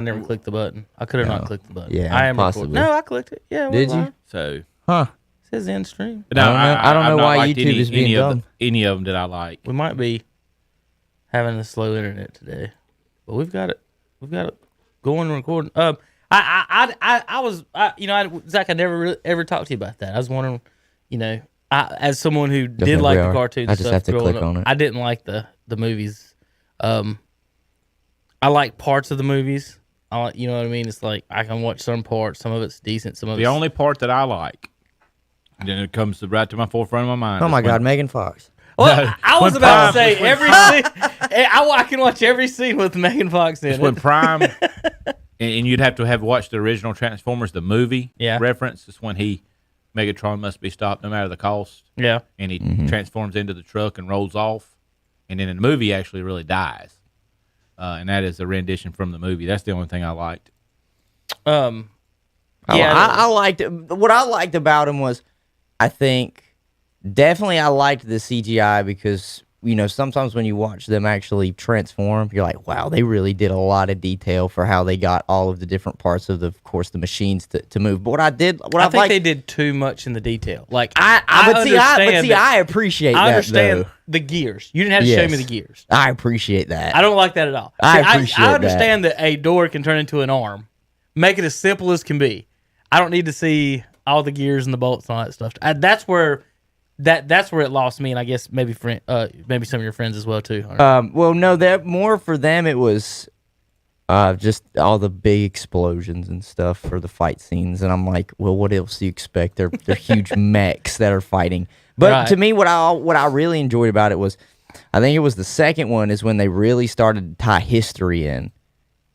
I never clicked the button. I could have not clicked the button. Yeah, I am possibly. recording. No, I clicked it. Yeah, Did you? So, Huh? It says end stream. no, I don't know I've not why liked YouTube is being dumb. any of them that I like. We might be having a slow internet today, but we've got it. We've got it going and recording. Zach, I never really, ever talked to you about that. I was wondering, as someone who did like the cartoons, I just have to click on it. I didn't like the movies. I like parts of the movies. I like, you know what I mean? It's like I can watch some parts. Some of it's decent. Some of The only part that I like, and then it comes right to my forefront of my mind. Oh my God, Megan Fox. Well, I was about to say every scene. I can watch every scene with Megan Fox in It's it. when Prime, and you'd have to have watched the original Transformers, the movie reference. It's when Megatron must be stopped no matter the cost. Yeah. And he transforms into the truck and rolls off. And then in the movie, actually really dies. And that is a rendition from the movie. That's the only thing I liked. I liked what I liked about him was, I think, definitely I liked the CGI because, sometimes when you watch them actually transform, you're like, wow, they really did a lot of detail for how they got all of the different parts of the machines to move. But I think they did too much in the detail. Like I appreciate that. I understand though. the gears. You didn't have to show me the gears. I appreciate that. I don't like that at all. I understand that a door can turn into an arm. Make it as simple as can be. I don't need to see all the gears and the bolts and all that stuff. That's where it lost me, and I guess maybe some of your friends as well too. Well, no, that more for them it was just all the big explosions and stuff for the fight scenes, and I'm like, well, what else do you expect? They're huge mechs that are fighting. But to me, what I really enjoyed about it was, I think it was the second one is when they really started to tie history in.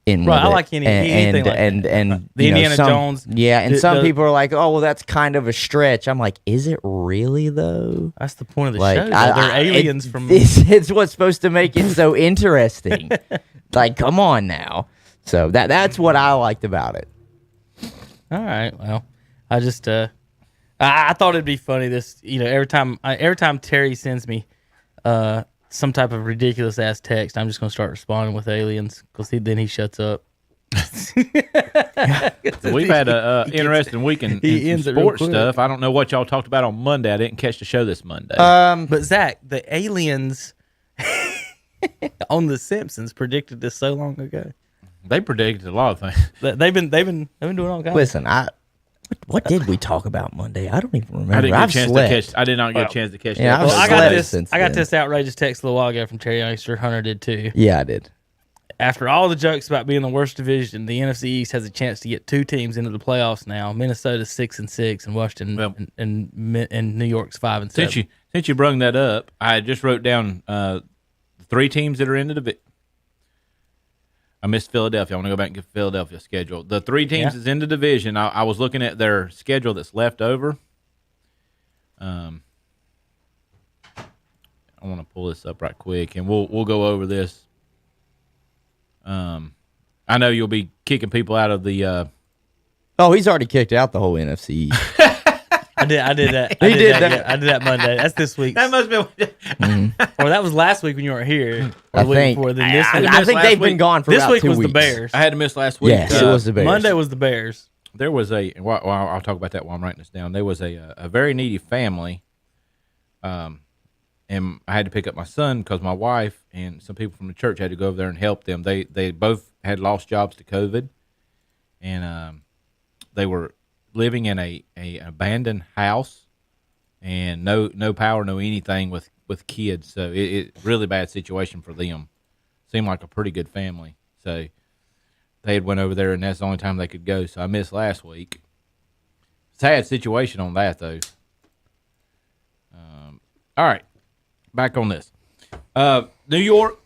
Right, I like anything like that. And the Indiana Jones. Yeah, and some people are like, oh, well, that's kind of a stretch. I'm like, is it really, though? That's the point of the show. They're aliens from... It's what's supposed to make it so interesting. Like, come on now. So that's what I liked about it. All right, well, I just... I thought it'd be funny, this, every time Terry sends me... some type of ridiculous ass text, I'm just gonna start responding with aliens because then he shuts up. We've had an interesting week in sports stuff. I don't know what y'all talked about on Monday. I didn't catch the show this Monday. But Zach, the aliens on The Simpsons predicted this so long ago. They predicted a lot of things. They've been doing all kinds. Listen, what did we talk about Monday? I don't even remember. I did not get a chance to catch that. Well, I got this outrageous text a little while ago from Terry Youngster. Hunter did too. Yeah, I did. After all the jokes about being the worst division, the NFC East has a chance to get two teams into the playoffs now. Minnesota's 6-6, and Washington and New York's 5-7. Since you brung that up, I just wrote down the three teams that are in the division. I missed Philadelphia. I want to go back and get Philadelphia's schedule. The three teams is in the division. I was looking at their schedule that's left over. I want to pull this up right quick, and we'll go over this. I know you'll be kicking people out of the. Oh, he's already kicked out the whole NFC East. I did that. I did that Monday. That's this week. That must be. Or that was last week when you weren't here. I think they've been gone for about 2 weeks. This week was the Bears. I had to miss last week. Yes, it was the Bears. Monday was the Bears. There was I'll talk about that while I'm writing this down. There was a very needy family, and I had to pick up my son because my wife and some people from the church had to go over there and help them. They both had lost jobs to COVID, and they were living in a abandoned house and no power, no anything with kids. So it really bad situation for them. Seemed like a pretty good family. So they had went over there, and that's the only time they could go. So I missed last week. Sad situation on that, though. All right, back on this. New York,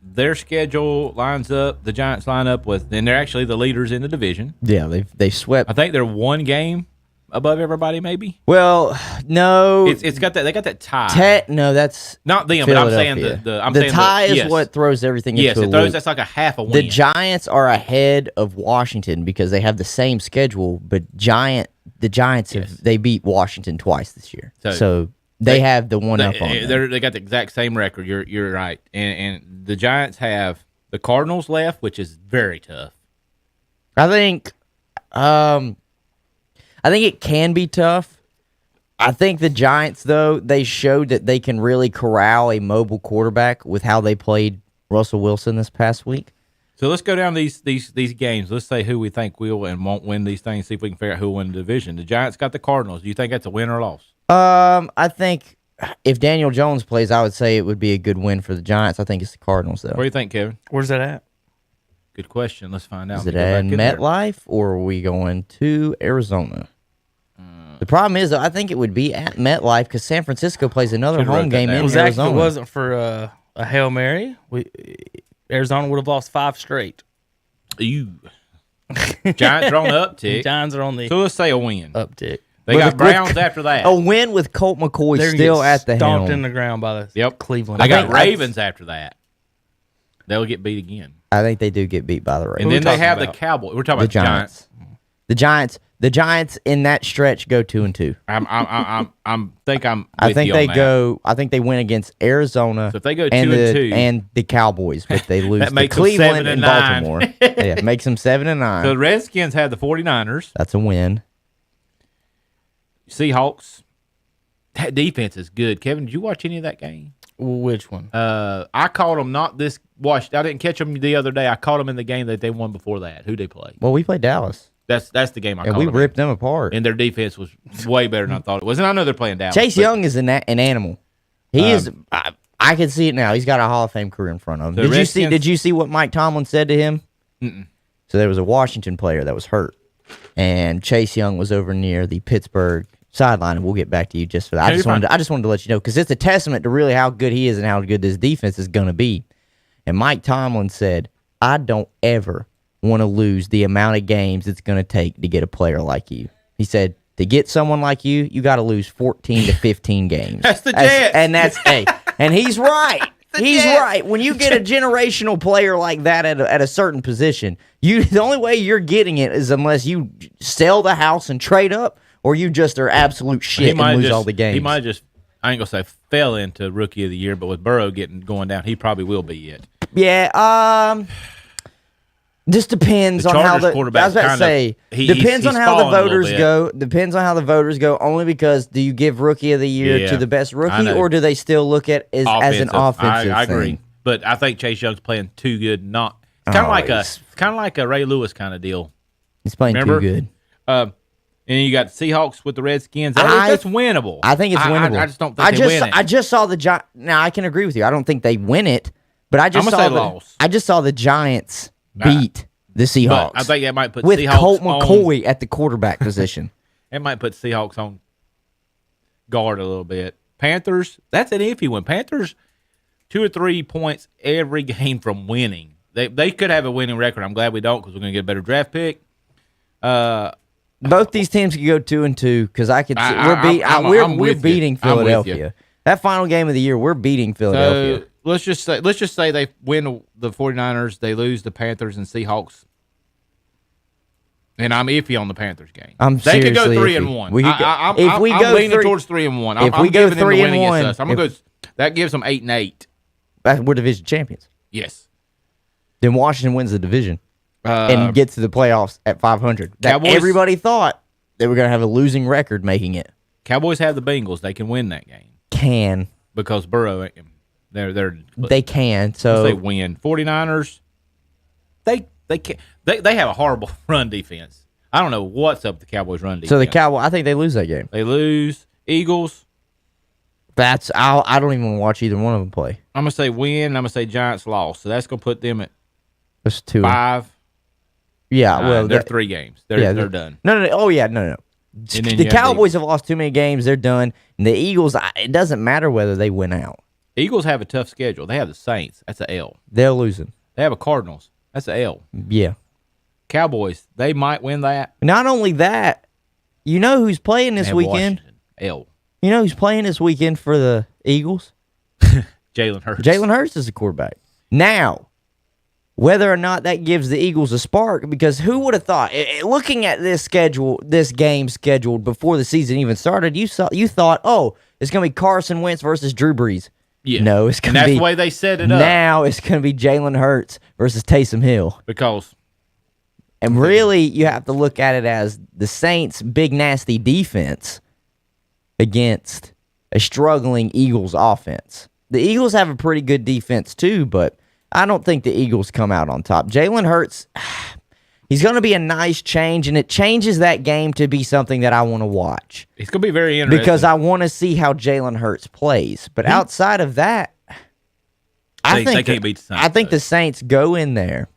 their schedule lines up. The Giants line up with, and they're actually the leaders in the division. Yeah, they swept. I think they're one game above everybody, maybe. Well, no, it's got that. They got that tie. No, that's not them, but I'm saying the tie is what throws everything into a loop. That's like a half a win. The Giants are ahead of Washington because they have the same schedule, but the Giants they beat Washington twice this year. So They have the one up on them. They got the exact same record. You're right. And the Giants have the Cardinals left, which is very tough. I think it can be tough. I think the Giants, though, they showed that they can really corral a mobile quarterback with how they played Russell Wilson this past week. So let's go down these games. Let's say who we think will and won't win these things. See if we can figure out who will win the division. The Giants got the Cardinals. Do you think that's a win or a loss? I think if Daniel Jones plays, I would say it would be a good win for the Giants. I think it's the Cardinals, though. What do you think, Kevin? Where's that at? Good question. Let's find out. Is it at MetLife, or are we going to Arizona? The problem is, though, I think it would be at MetLife because San Francisco plays another home game in Arizona. If it wasn't for a Hail Mary, Arizona would have lost 5 straight. Giants are on the uptick. Giants are on the So let's say a win. uptick. They got Browns after that. A win with Colt McCoy They're still at the helm. Stomped in the ground by the Cleveland. They got Ravens after that. They'll get beat again. I think they do get beat by the Ravens. And then they have the Cowboys. We're talking about the Giants. The Giants in that stretch go 2-2. I think they win against Arizona. So if they go 2-2 and the Cowboys, but they lose that to Cleveland and Baltimore. Yeah, makes them 7-9. So the Redskins have the 49ers. That's a win. Seahawks. That defense is good. Kevin, did you watch any of that game? Which one? I caught them I didn't catch them the other day. I caught them in the game that they won before that. Who they play? Well, we played Dallas. That's the game I caught. We ripped them apart. And their defense was way better than I thought it was. And I know they're playing Dallas. Chase Young is an animal. He is. I can see it now. He's got a Hall of Fame career in front of him. Did you see what Mike Tomlin said to him? Mm-mm. So there was a Washington player that was hurt, and Chase Young was over near the Pittsburgh sideline, and we'll get back to you just for that. I just wanted to let you know because it's a testament to really how good he is and how good this defense is going to be. And Mike Tomlin said, "I don't ever want to lose the amount of games it's going to take to get a player like you." He said, "To get someone like you, you got to lose 14 to 15 games." That's the Jets. And that's and he's right. He's right. When you get a generational player like that at a certain position, the only way you're getting it is unless you sell the house and trade up, or you just are absolute shit and lose all the games. He might have just, I ain't gonna say fell into Rookie of the Year, but with Burrow going down, he probably will be it. Yeah. This depends on how I was about to say. Depends on how the voters go. Depends on how the voters go. Only because do you give Rookie of the Year to the best rookie, or do they still look at it as an offensive I agree, thing? but I think Chase Young's playing too good. It's kind of like a Ray Lewis kind of deal. He's playing too good. And you got Seahawks with the Redskins. That's winnable. I think it's winnable. I just don't think they win it. I just saw the Giants. Now I can agree with you. I don't think they win it, but I just saw the Giants beat the Seahawks. But I think that might put with Seahawks Colt McCoy at the quarterback position. It might put Seahawks on guard a little bit. Panthers, that's an iffy one. Panthers, 2 or 3 points every game from winning. They could have a winning record. I'm glad we don't because we're going to get a better draft pick. Both these teams could go 2-2 because I could. We're beating Philadelphia. That final game of the year, we're beating Philadelphia. So, let's just say they win the 49ers, they lose the Panthers and Seahawks. And I'm iffy on the Panthers game. They could go 3-1. I'm leaning towards 3-1. If we go 3-1, I'm gonna go. That gives them 8-8. We're division champions. Yes. Then Washington wins the division and gets to the playoffs at 500. Everybody thought they were going to have a losing record making it. Cowboys have the Bengals. They can win that game. Because Burrow. They can. So they win. 49ers. They can. They have a horrible run defense. I don't know what's up with the Cowboys' run defense. So the Cowboys, I think they lose that game. They lose. Eagles. I don't even want to watch either one of them play. I'm gonna say win. I'm gonna say Giants loss. So that's gonna put them at 5. Yeah, well, they're 3 games. They're done. No. Oh yeah, no. The Cowboys have lost too many games. They're done. And the Eagles, it doesn't matter whether they win out. Eagles have a tough schedule. They have the Saints. That's an L. They're losing. They have a Cardinals. That's an L. Yeah. Cowboys, they might win that. Not only that, you know who's playing this weekend? Washington. L. You know who's playing this weekend for the Eagles? Jalen Hurts. Jalen Hurts is the quarterback. Now, whether or not that gives the Eagles a spark, because who would have thought? Looking at this game scheduled before the season even started, you thought, oh, It's going to be Carson Wentz versus Drew Brees. Yeah. No, it's going to be. That's the way they set it up. Now it's going to be Jalen Hurts versus Taysom Hill. Because. And really, you have to look at it as the Saints' big, nasty defense against a struggling Eagles offense. The Eagles have a pretty good defense too, but I don't think the Eagles come out on top. Jalen Hurts, he's going to be a nice change, and it changes that game to be something that I want to watch. It's going to be very interesting. Because I want to see how Jalen Hurts plays. But outside of that, I think they can't beat the Saints. I think the Saints go in there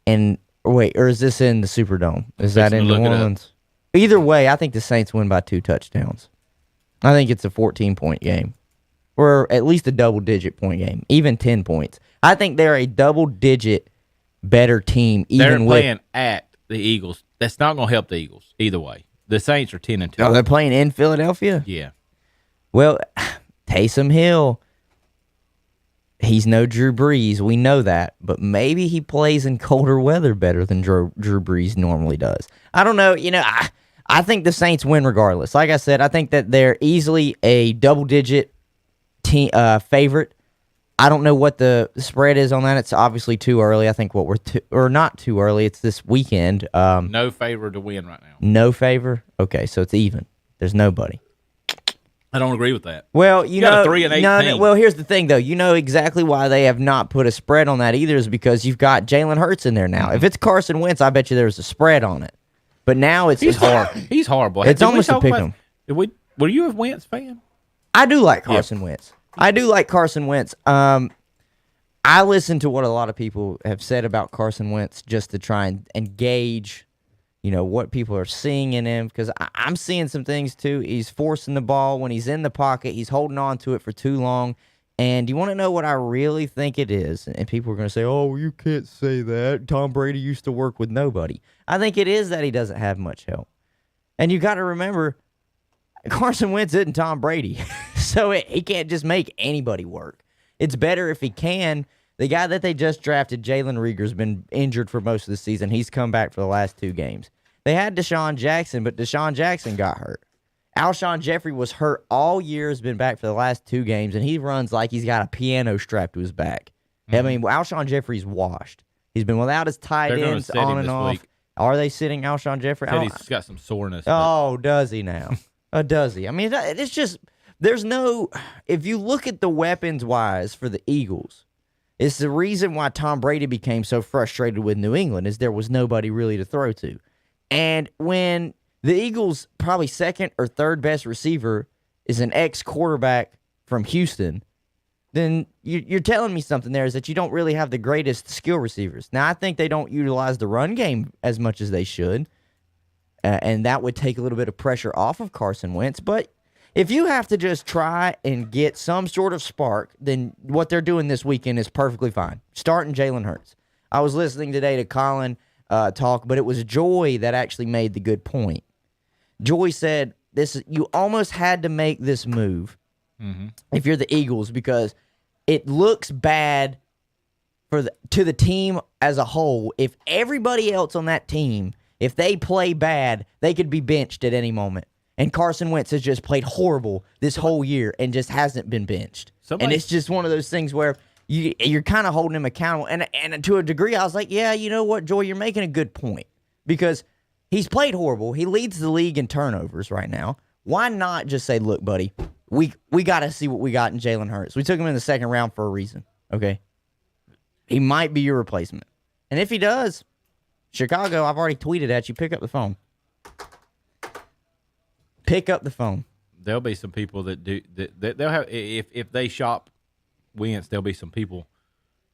and wait, or is this in the Superdome? Is that in New Orleans? Either way, I think the Saints win by 2 touchdowns. I think it's a 14-point game. Or at least a double-digit point game. Even 10 points. I think they're a double-digit better team. They're playing at the Eagles. That's not going to help the Eagles either way. The Saints are 10-2. Oh, they're playing in Philadelphia? Yeah. Well, Taysom Hill, he's no Drew Brees. We know that. But maybe he plays in colder weather better than Drew Brees normally does. I don't know. I think the Saints win regardless. Like I said, I think that they're easily a double-digit favorite. I don't know what the spread is on that. It's obviously too early. I think or not too early. It's this weekend. No favor to win right now. No favor? Okay, so it's even. There's nobody. I don't agree with that. Well, you know, got a 3-8 team. Well, here's the thing, though. You know exactly why they have not put a spread on that either is because you've got Jalen Hurts in there now. If it's Carson Wentz, I bet you there's a spread on it. But now it's hard. He's horrible. It's almost a pick 'em. Were you a Wentz fan? I do like Carson Wentz. I do like Carson Wentz. I listen to what a lot of people have said about Carson Wentz just to try and gauge, what people are seeing in him. Because I'm seeing some things too. He's forcing the ball when he's in the pocket. He's holding on to it for too long. And you want to know what I really think it is? And people are going to say, oh, you can't say that. Tom Brady used to work with nobody. I think it is that he doesn't have much help. And you got to remember, Carson Wentz isn't Tom Brady. So he can't just make anybody work. It's better if he can. The guy that they just drafted, Jalen Reagor's been injured for most of the season. He's come back for the last 2 games. They had Deshaun Jackson, but Deshaun Jackson got hurt. Alshon Jeffrey was hurt all year, has been back for the last 2 games, and he runs like he's got a piano strapped to his back. I mean, Alshon Jeffrey's washed. He's been without his tight ends on and off. Week. Are they sitting Alshon Jeffrey? He's got some soreness. Oh, does he now? Does he? I mean, it's just, there's no, if you look at the weapons-wise for the Eagles, it's the reason why Tom Brady became so frustrated with New England is there was nobody really to throw to. And when the Eagles' probably second or third best receiver is an ex-quarterback from Houston, then you're telling me something there is that you don't really have the greatest skill receivers. Now, I think they don't utilize the run game as much as they should, and that would take a little bit of pressure off of Carson Wentz. But if you have to just try and get some sort of spark, then what they're doing this weekend is perfectly fine. Starting Jalen Hurts. I was listening today to Colin talk, but it was Joy that actually made the good point. Joy said, you almost had to make this move if you're the Eagles because it looks bad to the team as a whole. If everybody else on that team, if they play bad, they could be benched at any moment. And Carson Wentz has just played horrible this whole year and just hasn't been benched. And it's just one of those things where you're kind of holding him accountable. And to a degree, I was like, yeah, you know what, Joy, you're making a good point. Because he's played horrible. He leads the league in turnovers right now. Why not just say, look, buddy, we got to see what we got in Jalen Hurts. We took him in the second round for a reason, okay? He might be your replacement. And if he does, Chicago, I've already tweeted at you, pick up the phone. Pick up the phone. There'll be some people that do that they'll have if they shop Wentz, there'll be some people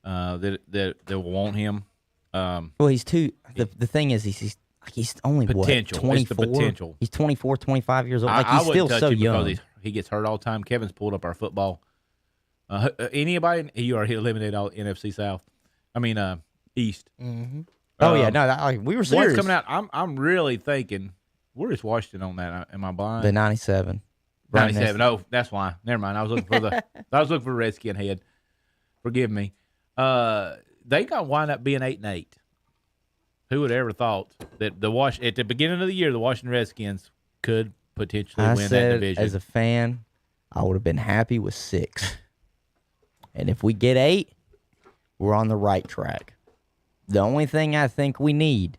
that will want him. Well, he's too. The thing is, he's only potential. What, 24? It's the potential. He's 24, 25 years old. I he's still so young. Because he gets hurt all the time. Kevin's pulled up our football. Anybody? You already eliminated all NFC South. I mean East. Mm-hmm. Oh yeah, no, we were serious. What's coming out? I'm really thinking. Where is Washington on that? Am I blind? The 97. 97. Oh, that's why. Never mind. I was looking for Redskin head. Forgive me. They got wind up being 8-8. Who would ever thought that at the beginning of the year the Washington Redskins could potentially I win that said, division. as a fan, I would have been happy with 6. And if we get 8, we're on the right track. The only thing I think we need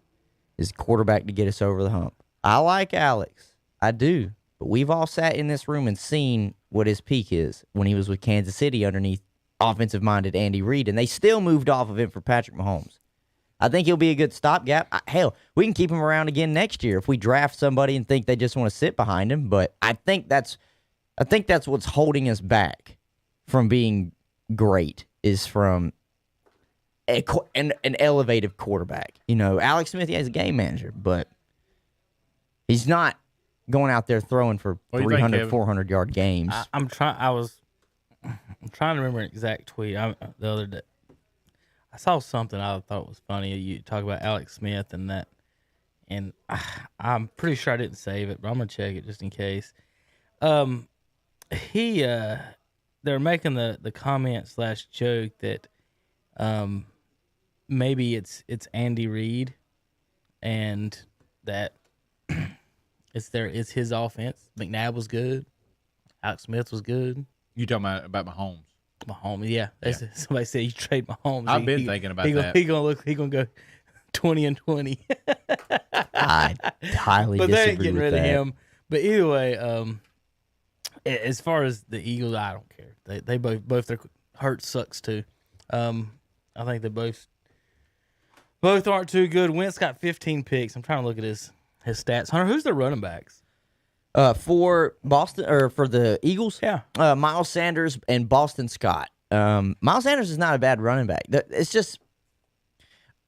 is a quarterback to get us over the hump. I like Alex. I do. But we've all sat in this room and seen what his peak is when he was with Kansas City underneath offensive-minded Andy Reid, and they still moved off of him for Patrick Mahomes. I think he'll be a good stopgap. Hell, we can keep him around again next year if we draft somebody and think they just want to sit behind him. But I think that's what's holding us back from being great is from an elevated quarterback. You know, Alex Smith, he's a game manager, but he's not going out there throwing for 300, 400-yard games. I'm trying to remember an exact tweet the other day. I saw something I thought was funny. You talk about Alex Smith and that, and I'm pretty sure I didn't save it, but I'm gonna check it just in case. They're making the comment / joke that maybe it's Andy Reid and that it's his offense. McNabb was good. Alex Smith was good. You talking about Mahomes? Mahomes, yeah. Somebody said you trade Mahomes. I've been thinking about that. He gonna go 20-20. I highly but disagree they ain't getting with rid that. of him. But either way, as far as the Eagles, I don't care. They both their hurt sucks too. I think they both aren't too good. Wentz got 15 picks. I'm trying to look at his stats. Hunter, who's their running backs? For Boston or for the Eagles, Yeah. Miles Sanders and Boston Scott. Miles Sanders is not a bad running back. It's just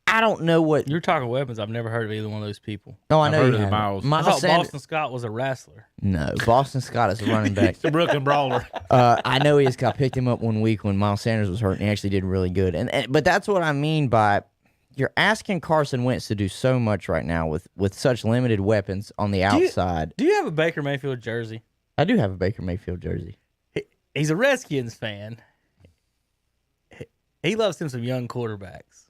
I don't know what You're talking weapons. I've never heard of either one of those people. Oh, I know heard you of the haven't. Miles. I thought Sanders. Boston Scott was a wrestler. No, Boston Scott is a running back. The Brooklyn Brawler. I know he just got picked him up one week when Miles Sanders was hurt, and he actually did really good. But that's what I mean by you're asking Carson Wentz to do so much right now with such limited weapons on the outside. Do you have a Baker Mayfield jersey? I do have a Baker Mayfield jersey. He's a Redskins fan. He loves him some young quarterbacks.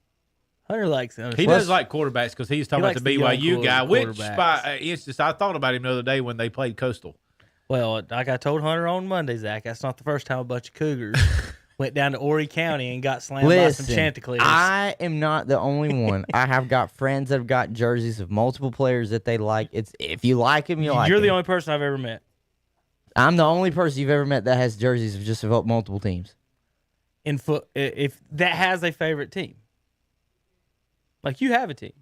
Hunter likes him. He does like quarterbacks because he's talking about the BYU guy, which quarterbacks. by instance, I thought about him the other day when they played Coastal. Well, like I told Hunter on Monday, Zach, that's not the first time a bunch of Cougars went down to Horry County and got slammed by some Chanticleers. I am not the only one. I have got friends that have got jerseys of multiple players that they like. It's if you like them, you like them. You're the only person I've ever met. I'm the only person you've ever met that has jerseys of just about multiple teams. If that has a favorite team. Like you have a team.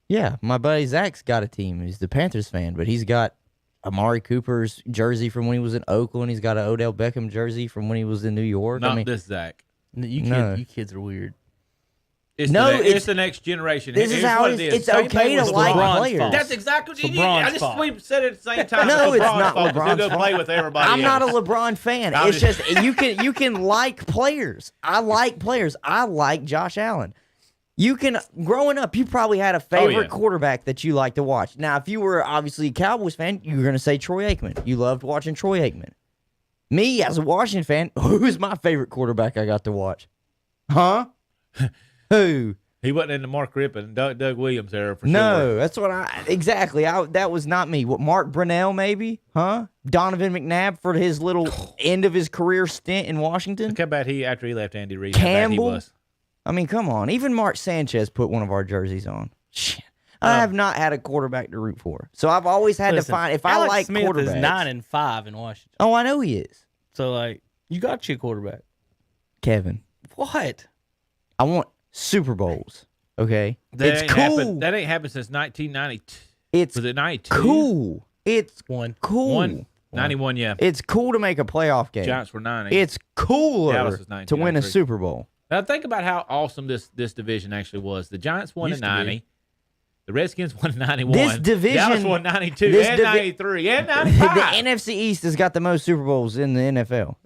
Yeah, my buddy Zach's got a team. He's the Panthers fan, but he's got Amari Cooper's jersey from when he was in Oakland. He's got an Odell Beckham jersey from when he was in New York. Not this Zach. You kids are weird. It's the next generation. This is how it is. It's okay to like players. That's exactly what you I just we said it at the same time. No, it's not LeBron's fault. Play with everybody I'm not a else. LeBron fan. It's just you can like players. I like players. I like Josh Allen. Growing up, you probably had a favorite quarterback that you like to watch. Now, if you were obviously a Cowboys fan, you were going to say Troy Aikman. You loved watching Troy Aikman. Me, as a Washington fan, who's my favorite quarterback I got to watch? Huh? Who? He wasn't in the Mark Rippon, Doug Williams era for No, sure. that's what exactly. That was not me. What, Mark Brunell maybe? Huh? Donovan McNabb for his little end of his career stint in Washington? Look how bad after he left Andy Reid. Campbell? How bad he was. I mean, come on. Even Mark Sanchez put one of our jerseys on. Shit. I have not had a quarterback to root for. So I've always had to find, if Alex I like Smith quarterbacks. is 9-5 in Washington. Oh, I know he is. So, like, you got your quarterback. Kevin. What? I want Super Bowls. Okay? That ain't happened since 1992. Was it 92? Cool. It's cool. 91, yeah. It's cool to make a playoff game. Giants were 90. It's cooler Dallas was to win a 93. Super Bowl. Now think about how awesome this division actually was. The Giants won in 90. The Redskins won in 91. This division, Dallas won 92 and 93 and 95. The NFC East has got the most Super Bowls in the NFL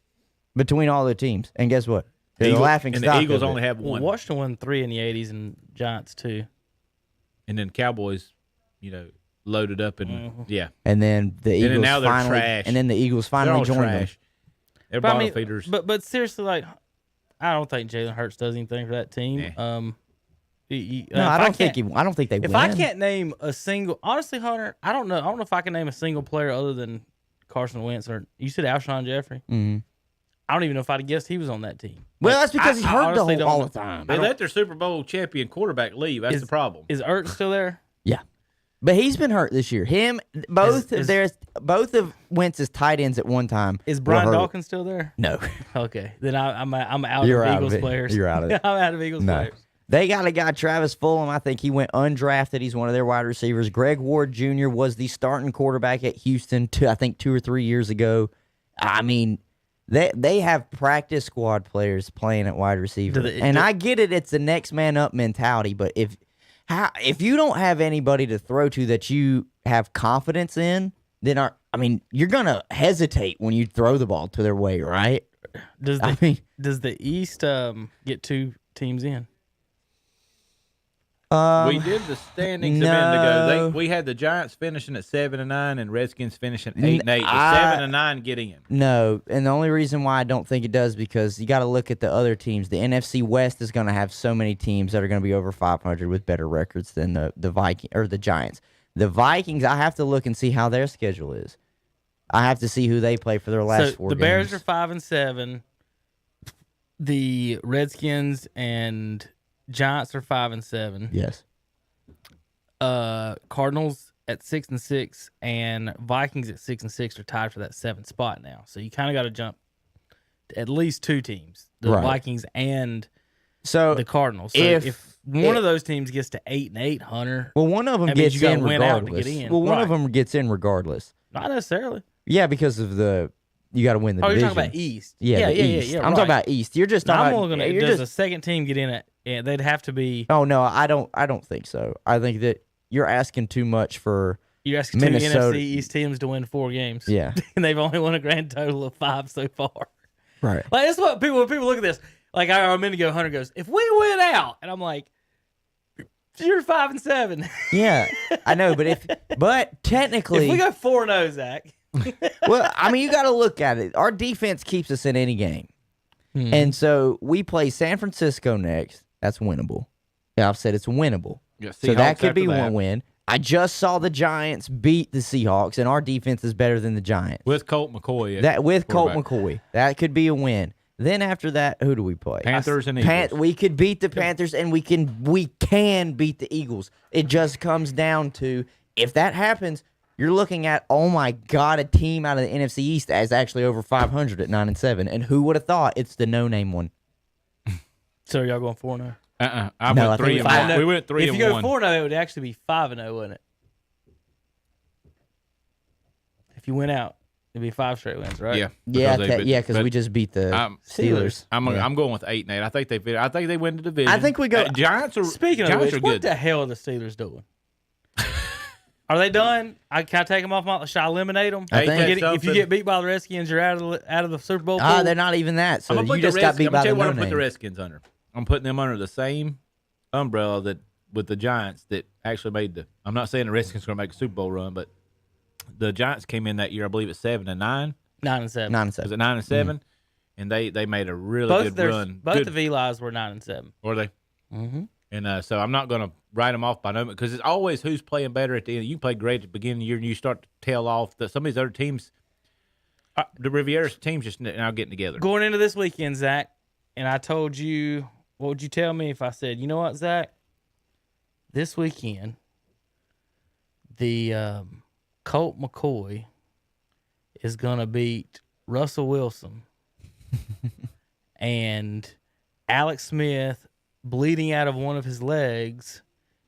between all the teams. And guess what? They're the laughing stock. And the Eagles of it. only have one. Well, Washington won 3 in the 80s and Giants 2. And then Cowboys, loaded up and yeah. And then the Eagles now they're finally trash. And then the Eagles They're finally all joined trash. them. They're bottom feeders. But seriously, like, I don't think Jalen Hurts does anything for that team. Nah. No, I don't think they win. If I can't name a single, honestly, Hunter, I don't know. I don't know if I can name a single player other than Carson Wentz or you said Alshon Jeffrey. Mm-hmm. I don't even know if I'd have guessed he was on that team. Well, that's because he's hurt all the time. They let their Super Bowl champion quarterback leave. That's the problem. Is Ertz still there? Yeah, but he's been hurt this year. Both of Wentz's tight ends at one time. Is Brian Dawkins still there? No. Okay, then I'm out You're of out Eagles of it. players. You're out of it. I'm out of Eagles players. They got a guy, Travis Fulham. I think he went undrafted. He's one of their wide receivers. Greg Ward Jr. was the starting quarterback at Houston, I think 2 or 3 years ago. I mean, they have practice squad players playing at wide receiver. I get it. It's the next man up mentality. But if you don't have anybody to throw to that you have confidence in, then you're going to hesitate when you throw the ball to their way, right? Does the East get 2 teams in? We did the standings a minute ago. We had the Giants finishing at 7-9 and Redskins finishing 8-8. The 7-9 get in. No, and the only reason why I don't think it does because you got to look at the other teams. The NFC West is going to have so many teams that are going to be over 500 with better records than the Vikings or the Giants. The Vikings, I have to look and see how their schedule is. I have to see who they play for their last 4 games. The Bears are 5-7. The Redskins and Giants are 5-7. Yes. Cardinals at 6-6 and Vikings at 6-6 are tied for that 7th spot now. So you kind of got to jump to at least 2 teams, the Vikings and the Cardinals. So if one of those teams gets to 8-8, Hunter, well, one of them gets in regardless. Well, one of them gets in regardless. Not necessarily. Yeah, because of you got to win the division. You're talking about East. Yeah, East. I'm talking about East. You're just talking about. Does a second team get in it? Yeah, they'd have to be. Oh no, I don't think so. I think that you're asking too much for. You're asking Minnesota. 2 NFC East teams to win 4 games. Yeah, and they've only won a grand total of 5 so far. Right. Like that's what people. When people look at this, like a minute ago, Hunter goes, "If we win out," and I'm like, "You're 5-7." Yeah, I know, but technically, if we go 4-0, Zach. Well, I mean, you got to look at it. Our defense keeps us in any game. And so we play San Francisco next. That's winnable. Yeah, I've said it's winnable. Yeah, so that could be one win. I just saw the Giants beat the Seahawks, and our defense is better than the Giants. With Colt McCoy. Colt McCoy. That could be a win. Then after that, who do we play? Panthers and Eagles. We could beat the Panthers, and we can beat the Eagles. It just comes down to, if that happens, you're looking at, oh my God, a team out of the NFC East that is actually over 500 at 9-7. And who would have thought it's the no-name one? So y'all going 4-0? I went 3-1. We went 3-1. If you go 4-0, it would actually be 5-0, wouldn't it? If you went out, it'd be 5 straight wins, right? Yeah. Because we just beat the Steelers. I'm going with 8-8. I think they win the division. I think we go. Giants are. Speaking of which, what the hell are the Steelers doing? Are they done? Can I take them off? Should I eliminate them? If you get beat by the Redskins, you're out of the Super Bowl pool. They're not even that. So you just got beat by the no-name. I'm put the Redskins under. I'm putting them under the same umbrella that with the Giants that actually made the. I'm not saying the Redskins are going to make a Super Bowl run, but the Giants came in that year, I believe, at 7-9. 9-7. 9-7. Was it 9-7? And they made a really good run. Both the V-Lies were 9-7. Were they? Mm-hmm. And so I'm not going to write them off by no means because it's always who's playing better at the end. You play great at the beginning of the year and you start to tail off. Some of these other teams, the Riviera's teams just now getting together. Going into this weekend, Zach, and I told you, what would you tell me if I said, you know what, Zach? This weekend, the Colt McCoy is going to beat Russell Wilson and Alex Smith, bleeding out of one of his legs,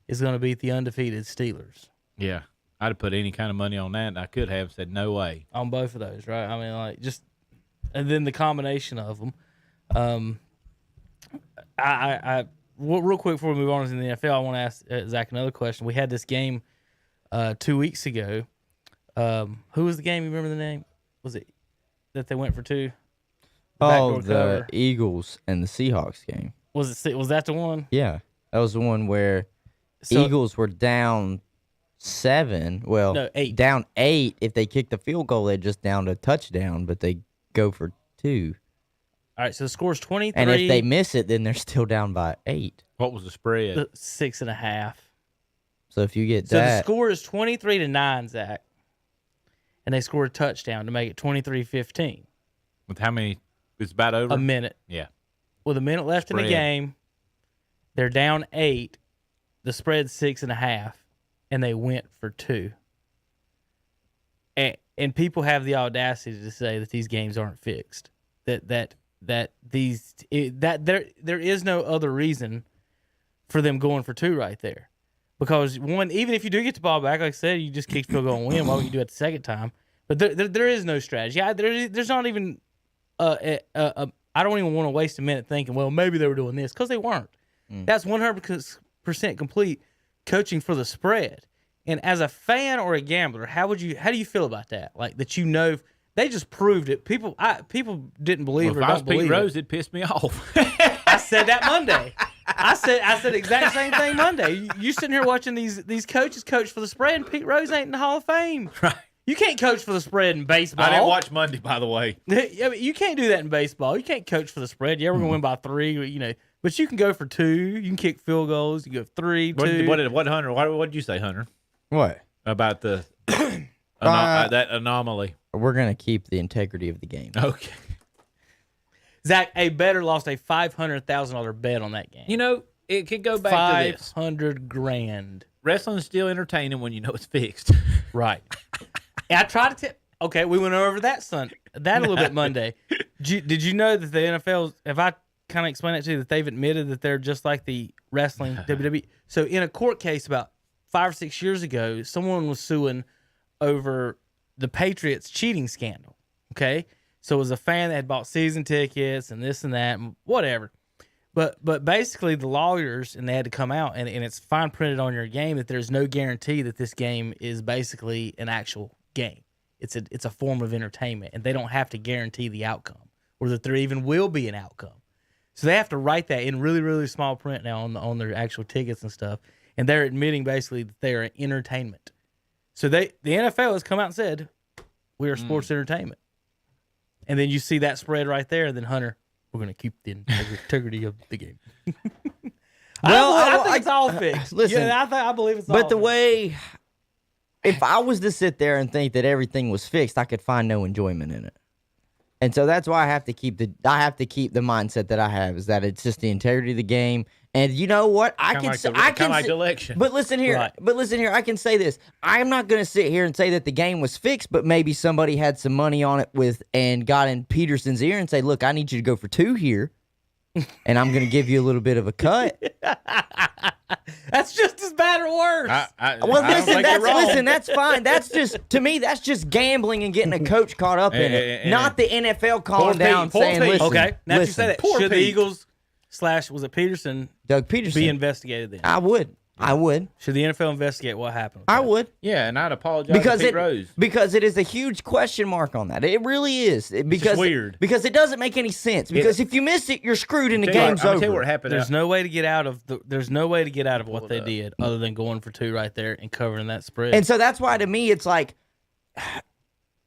is going to beat the undefeated Steelers. Yeah. I'd have put any kind of money on that, and I could have said no way. On both of those, right? I mean, and then the combination of them. Real quick before we move on to the NFL, I want to ask Zach another question. We had this game 2 weeks ago. Who was the game? You remember the name? Was it that they went for 2? The Eagles and the Seahawks game. Was that the one? Yeah, that was the one where Eagles were down 7. Well, no, 8. Down 8. If they kicked the field goal, they just downed a touchdown, but they go for 2. All right, so the score is 23. And if they miss it, then they're still down by 8. What was the spread? 6.5. So if you get So that, the score is 23-9, Zach. And they scored a touchdown to make it 23-15. With how many? It's about over? A minute. Yeah. With a minute left in the game, they're down 8. The spread's 6.5, and they went for 2. And people have the audacity to say that these games aren't fixed. That there is no other reason for them going for 2 right there. Because one, even if you do get the ball back, like I said, you just kick field goal and win. Why would you do it the second time? But there is no strategy. There's not even I don't even want to waste a minute thinking, well, maybe they were doing this, because they weren't. That's 100% complete coaching for the spread. And as a fan or a gambler, how do you feel about that? Like that, they just proved it. People didn't believe If I was Pete Rose, it'd piss me off. I said that Monday. I said the exact same thing Monday. You sitting here watching these coaches coach for the spread, and Pete Rose ain't in the Hall of Fame. Right. You can't coach for the spread in baseball. I didn't watch Monday, by the way. You can't do that in baseball. You can't coach for the spread. You're ever going to win by 3, But you can go for 2. You can kick field goals. You go 3, 2. What Hunter? What did you say, Hunter? what? About the that anomaly? We're going to keep the integrity of the game. Okay. Zach, a bettor lost a $500,000 bet on that game. It could go back to this. $500,000. Wrestling's still entertaining when you know it's fixed. Right. I tried to okay, we went over that a little bit Monday. Did you know that the NFL, if I kind of explain it to you, that they've admitted that they're just like the wrestling WWE? So in a court case about 5 or 6 years ago, someone was suing over the Patriots cheating scandal. Okay? So it was a fan that had bought season tickets and this and that and whatever. But basically the lawyers, and they had to come out, and it's fine printed on your game that there's no guarantee that this game is basically an actual game. It's a form of entertainment, and they don't have to guarantee the outcome or that there even will be an outcome. So they have to write that in really, really small print now on their actual tickets and stuff, and they're admitting basically that they are entertainment. So the NFL has come out and said, we are sports entertainment. And then you see that spread right there, and then Hunter, we're going to keep the integrity of the game. I think it's all fixed. Listen, I believe it's all fixed. But the way, if I was to sit there and think that everything was fixed, I could find no enjoyment in it. And so that's why I have to keep the mindset that I have, is that it's just the integrity of the game. And you know what? I can say, the election. But listen here. Right. But listen here. I can say this. I'm not going to sit here and say that the game was fixed, but maybe somebody had some money on it and got in Peterson's ear and say, "Look, I need you to go for 2 here, and I'm going to give you a little bit of a cut." That's just as bad or worse. Listen, that's fine. That's just, to me, that's just gambling and getting a coach caught up in it, not the NFL calling down saying, "Listen." Okay, now if you say that, should the Pete. Eagles / was it Peterson? Doug Peterson Be investigated then? I would. Should the NFL investigate what happened? I would. Yeah, and I'd apologize to Pete Rose. Because it is a huge question mark on that. It really is. Because weird. Because it doesn't make any sense. Because if you miss it, you're screwed and the game's over. I'll tell you what happened. There's no way to get out of what they did other than going for 2 right there and covering that spread. And so that's why, to me, it's like,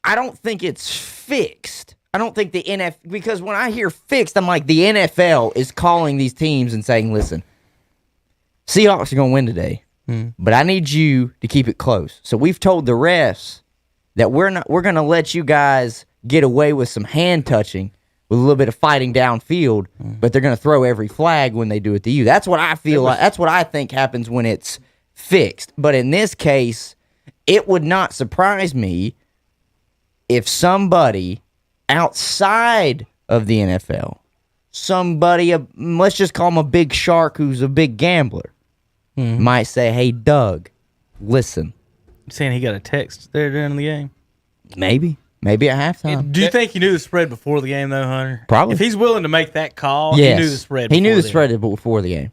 I don't think it's fixed. I don't think the NFL, because when I hear fixed, I'm like, the NFL is calling these teams and saying, "Listen, Seahawks are going to win today, but I need you to keep it close." So we've told the refs that we're going to let you guys get away with some hand touching with a little bit of fighting downfield, but they're going to throw every flag when they do it to you. That's what I feel like. That's what I think happens when it's fixed. But in this case, it would not surprise me if somebody outside of the NFL, somebody, let's just call him a big shark who's a big gambler, might say, "Hey, Doug, listen." Saying he got a text there during the game? Maybe at halftime. Do you think he knew the spread before the game, though, Hunter? Probably. If he's willing to make that call, Yes. he knew the spread. He knew the spread before the game.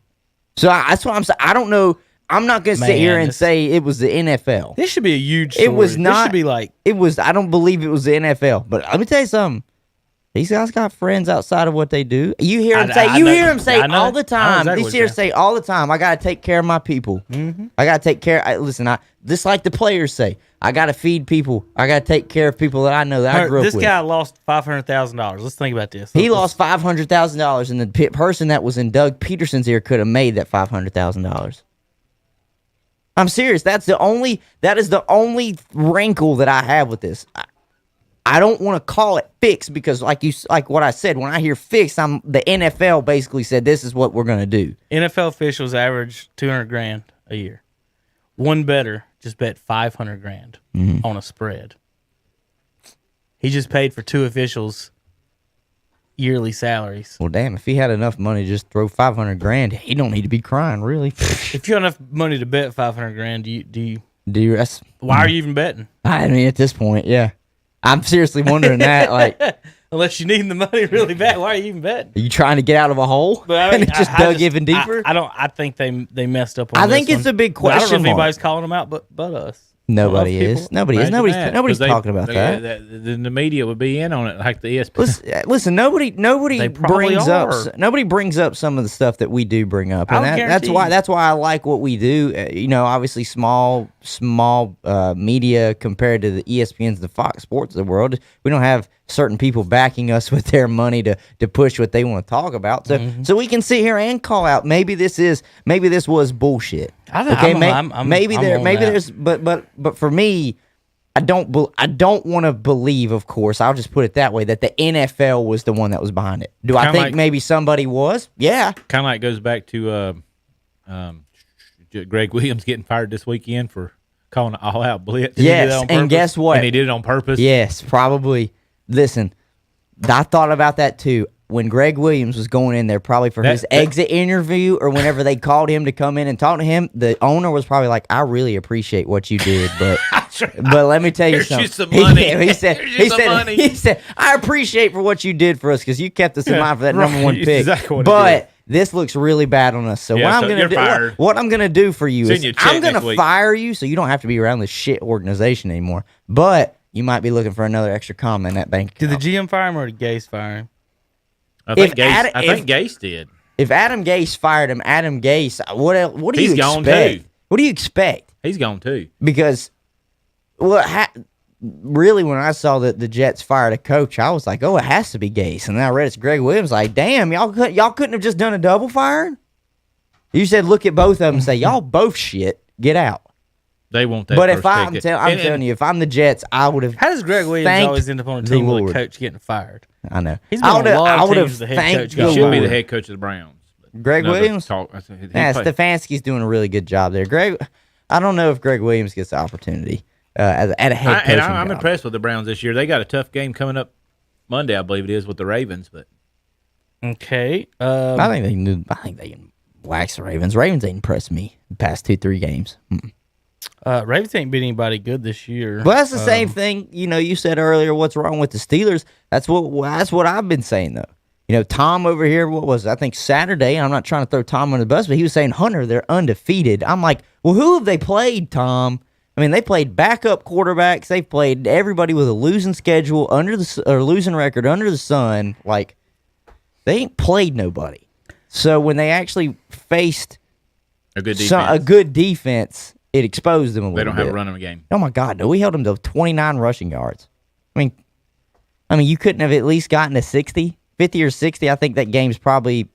So that's what I'm saying. I don't know. I'm not going to sit here and say it was the NFL. This should be a huge story. It was not. This should be like. It was. I don't believe it was the NFL. But let me tell you something. These guys got friends outside of what they do. You hear him say. You hear him say all the time. These here say all the time. I got to take care of my people. I got to take care. Listen. Just like the players say, I got to feed people. I got to take care of people that I know that I grew up with. This guy lost $500,000. Let's think about this. He lost $500,000, and the person that was in Doug Peterson's ear could have made that $500,000. I'm serious. That is the only wrinkle that I have with this. I don't want to call it fixed because, like what I said, when I hear fixed, the NFL basically said this is what we're going to do. NFL officials average $200,000 a year. One better just bet $500,000 on a spread. He just paid for 2 officials' yearly salaries. Well, damn! If he had enough money to just throw $500,000, he don't need to be crying, really. If you have enough money to bet $500,000, do you? Why are you even betting? I mean, at this point, yeah. I'm seriously wondering that. Like, unless you need the money really bad, why are you even betting? Are you trying to get out of a hole? But I mean, and it just dug even deeper? I think they messed up on I this think it's one. a big But I don't question know if mark. anybody's calling them out but us. Nobody is. Nobody's talking about that. The media would be in on it, like the ESPN. Listen, nobody brings up some of the stuff that we do bring up, and that's why I like what we do. Obviously small media compared to the ESPNs, the Fox Sports of the world. We don't have certain people backing us with their money to push what they want to talk about. So we can sit here and call out maybe this was bullshit. But for me, I don't want to believe, of course, I'll just put it that way, that the NFL was the one that was behind it. Do I think maybe somebody was? Yeah. Kind of like goes back to Greg Williams getting fired this weekend for calling an all-out blitz. Yes, and guess what? And he did it on purpose. Yes, probably. Listen, I thought about that too. When Greg Williams was going in there, probably for his exit interview or whenever they called him to come in and talk to him, the owner was probably like, "I really appreciate what you did, but let me tell you something." Some money. He said, "I appreciate for what you did for us because you kept us in mind for that number one pick." Exactly but this looks really bad on us. So what I'm gonna do for you is I'm gonna fire you so you don't have to be around this shit organization anymore. But you might be looking for another extra comma in that bank account. Did the GM fire him or did Gase fire him? I think Gase did. If Adam Gase fired him, Adam Gase, what do you expect? He's gone too. What do you expect? He's gone too. Because, really, when I saw that the Jets fired a coach, I was like, oh, it has to be Gase. And then I read it's Greg Williams. Like, damn, y'all couldn't have just done a double firing? You said look at both of them and say, y'all both shit. Get out. They want that. But if I'm telling you, if I'm the Jets, I would have. How does Greg Williams always end up on a team with a coach getting fired? I know. He's been on a lot of teams as the head coach. He should be the head coach of the Browns. Greg Williams? Stefanski's doing a really good job there. I don't know if Greg Williams gets the opportunity at a head coach. I'm impressed with the Browns this year. They got a tough game coming up Monday, I believe it is, with the Ravens. But okay, I think they can wax the Ravens. Ravens ain't impressed me the past 2-3 games. Ravens ain't beat anybody good this year. Well, that's the same thing. You said earlier, what's wrong with the Steelers? That's what I've been saying though. Tom over here, what was it? I think Saturday? I'm not trying to throw Tom under the bus, but he was saying, Hunter, they're undefeated. I'm like, well, who have they played, Tom? I mean, they played backup quarterbacks. They've played everybody with a losing schedule losing record under the sun. Like, they ain't played nobody. So when they actually faced a good defense, it exposed them a little bit. They don't have a run of a game. Oh my God, no! We held them to 29 rushing yards. I mean, you couldn't have at least gotten to 50 or 60. I think that game's probably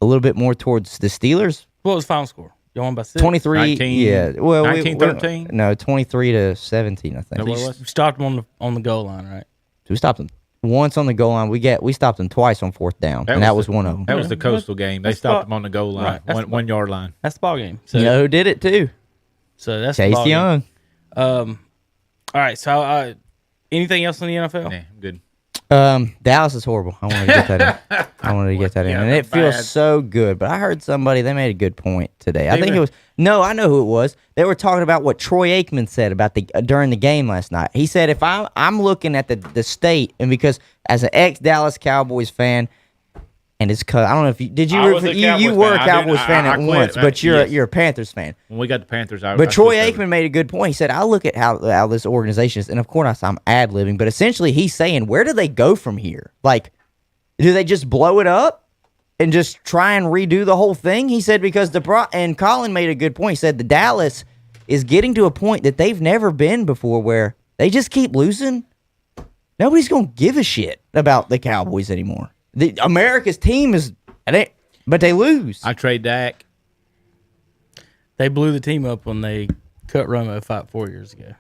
a little bit more towards the Steelers. What was the final score? You won by 6? 23. 19, yeah. Well, 19-13? No, 23-17, I think. You stopped them on the goal line, right? So we stopped them once on the goal line. We stopped them twice on fourth down, and that was one of them. That was the Coastal game. They stopped them on the goal line, right. 1 yard line. That's the ball game. So, you know who did it too? So that's Chase Young. All right. So anything else in the NFL? Nah, I'm good. Dallas is horrible. I wanted to get that in. And it feels so good. But I heard they made a good point today. I know who it was. They were talking about what Troy Aikman said about during the game last night. He said, if I'm looking at the state, and because as an ex-Dallas Cowboys fan, and it's I don't know if you were a Cowboys fan at once, but you're a Panthers fan. When we got the Panthers, but Troy Aikman made a good point. He said, "I look at how this organization is, and of course I'm ad-libbing, but essentially he's saying, where do they go from here? Like, do they just blow it up and just try and redo the whole thing?" He said because and Colin made a good point. He said the Dallas is getting to a point that they've never been before where they just keep losing. Nobody's going to give a shit about the Cowboys anymore. America's team is, but they lose. I trade Dak. They blew the team up when they cut Romo 4 years ago.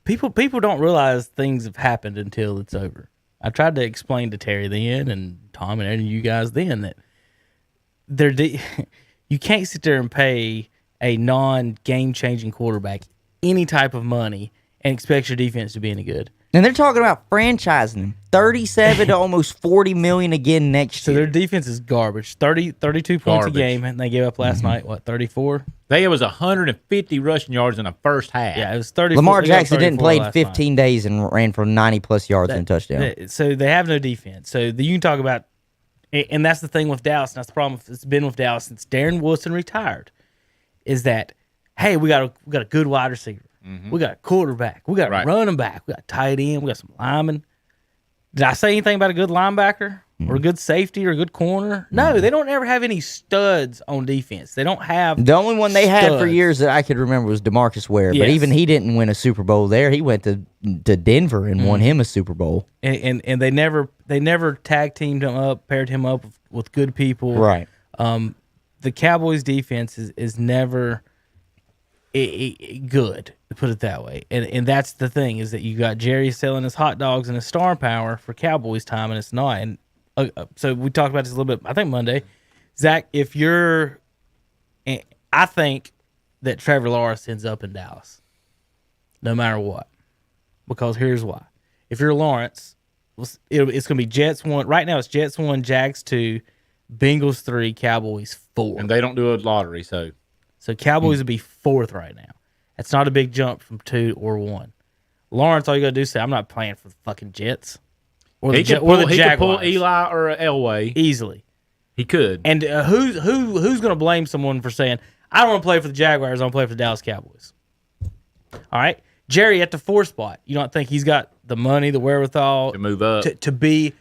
People don't realize things have happened until it's over. I tried to explain to Terry then and Tom and any of you guys then that you can't sit there and pay a non-game changing quarterback any type of money and expect your defense to be any good. And they're talking about franchising him. 37 to almost 40 million again next year. So their defense is garbage. 32 points a game, and they gave up last night, 34? They was 150 rushing yards in the first half. Yeah, it was 34. Lamar Jackson didn't play 15 days and ran for 90-plus yards and a touchdown. So they have no defense. So you can talk about, and that's the thing with Dallas, and that's the problem it's been with Dallas since Darren Wilson retired, is that, hey, we got a good wide receiver. Mm-hmm. We got a quarterback. We got a running back. We got a tight end. We got some linemen. Did I say anything about a good linebacker or a good safety or a good corner? No, they don't ever have any studs on defense. They don't have the only one they had for years that I could remember was DeMarcus Ware, but even he didn't win a Super Bowl there. He went to Denver and won him a Super Bowl. And they never tag teamed him up, paired him up with good people. Right. The Cowboys defense is never good, to put it that way. And that's the thing, is that you got Jerry selling his hot dogs and his star power for Cowboys time, and it's not. And so we talked about this a little bit, I think Monday. Zach, I think that Trevor Lawrence ends up in Dallas, no matter what. Because here's why. If you're Lawrence, it's going to be Jets 1. Right now it's Jets 1, Jags 2, Bengals 3, Cowboys 4. And they don't do a lottery, so Cowboys would be 4th right now. That's not a big jump from 2 or 1. Lawrence, all you got to do is say, I'm not playing for the fucking Jets. Or the Jaguars. He could pull Eli or Elway. Easily. He could. And who's going to blame someone for saying, I don't want to play for the Jaguars, I want to play for the Dallas Cowboys? All right? Jerry at the 4 spot. You don't think he's got the money, the wherewithal to move up to be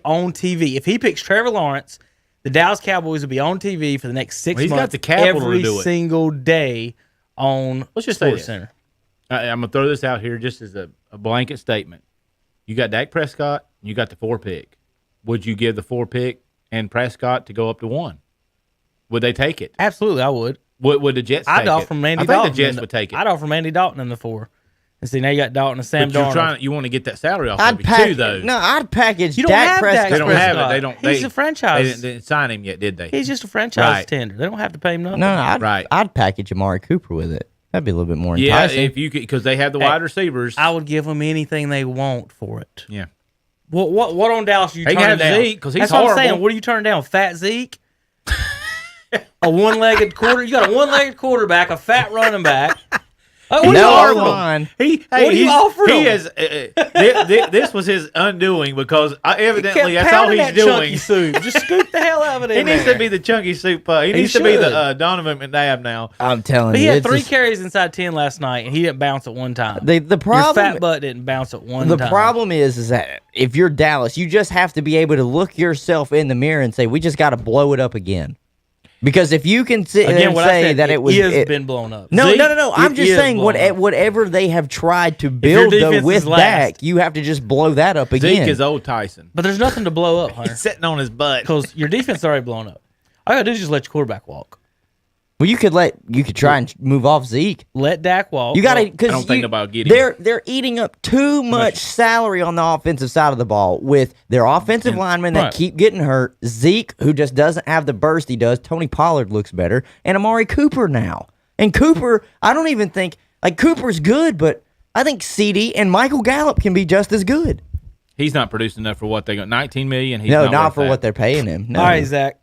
on TV? If he picks Trevor Lawrence, the Dallas Cowboys will be on TV for the next 6 months. He's got the capital every to do it. Single day on Let's just Sports say Center. I'm going to throw this out here just as a blanket statement. You got Dak Prescott, you got the 4 pick. Would you give the 4 pick and Prescott to go up to 1? Would they take it? Absolutely, I would. Would the Jets take it? I'd offer Andy I Dalton. think the Jets would take it. I'd offer Andy Dalton in the 4. And see, now you got Dalton and Sam Darnold. You want to get that salary off of him too, though. No, I'd package You don't Dak have Prescott. They don't have it. He's a franchise. They didn't sign him yet, did they? He's just a franchise tender. They don't have to pay him nothing. No, I'd package Amari Cooper with it. That'd be a little bit more enticing. Yeah, if you could, because they have the wide receivers. I would give them anything they want for it. Yeah. What on Dallas are you turning have down? Zeke, 'cause he's That's horrible. what I'm saying. What are you turning down? Fat Zeke? A one-legged quarter? You got a one-legged quarterback, a fat running back. What are you offering? What are you offering? This was his undoing because evidently that's all he's doing. Chunky soup. Just scoop the hell out of it. He needs to be the chunky soup. He needs to be the Donovan McNabb now. I'm telling you. He had 3 carries inside 10 last night, and he didn't bounce at one time. The problem, your fat butt didn't bounce at one time. The problem is that if you're Dallas, you just have to be able to look yourself in the mirror and say, we just got to blow it up again. Because if you can sit and say that it been blown up. No. I'm just saying whatever they have tried to build with Dak, you have to just blow that up again. Zeke is old Tyson. But there's nothing to blow up, Hunter. He's sitting on his butt. Because your defense is already blown up. All you got to do is just let your quarterback walk. Well, you could try and move off Zeke. Let Dak walk. You got to, because I don't think about getting they're eating up too much salary on the offensive side of the ball with their offensive linemen that keep getting hurt. Zeke, who just doesn't have the burst he does. Tony Pollard looks better, and Amari Cooper now. And Cooper, I don't even think Cooper's good, but I think CD and Michael Gallup can be just as good. He's not producing enough for what they got. $19 million. He's not for what they're paying him. No. All right, Zach.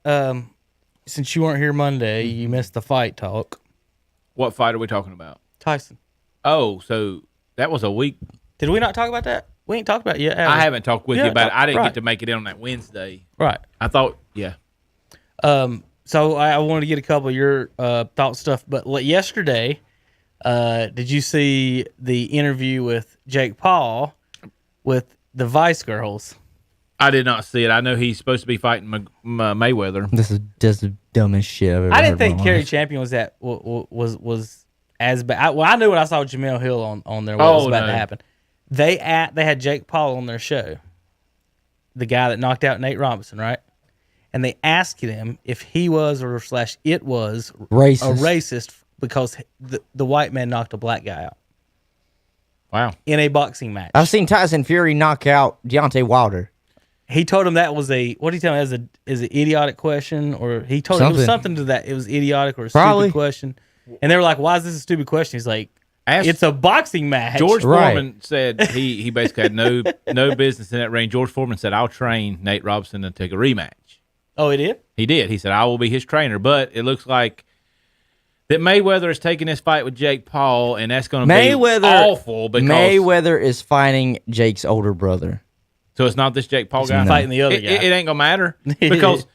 Since you weren't here Monday, you missed the fight talk. What fight are we talking about? Tyson. Oh, so that was a week. Did we not talk about that? We ain't talked about it yet. I haven't talked with you about it. I didn't get to make it in on that Wednesday. Right. I thought, yeah. So I wanted to get a couple of your thought stuff. But yesterday, did you see the interview with Jake Paul with the Vice girls? I did not see it. I know he's supposed to be fighting Mayweather. This is just the dumbest shit I've ever I didn't heard think in my Kerry life. Champion was as bad. I knew when I saw Jamel Hill on there what was about to happen. They had Jake Paul on their show, the guy that knocked out Nate Robinson, right? And they asked him if he was it was Racist. a racist because the white man knocked a black guy out. Wow. In a boxing match. I've seen Tyson Fury knock out Deontay Wilder. He told him that was what did he tell him? Is an idiotic question, or he told him it was something to that. It was idiotic or a stupid question, and they were like, "Why is this a stupid question?" He's like, "It's a boxing match." George Foreman said he basically had no business in that ring. George Foreman said, "I'll train Nate Robinson to take a rematch." Oh, he did. He did. He said, "I will be his trainer," but it looks like that Mayweather is taking this fight with Jake Paul, and that's going to be awful because Mayweather is fighting Jake's older brother. So it's not this Jake Paul guy fighting the other guy. It ain't gonna matter because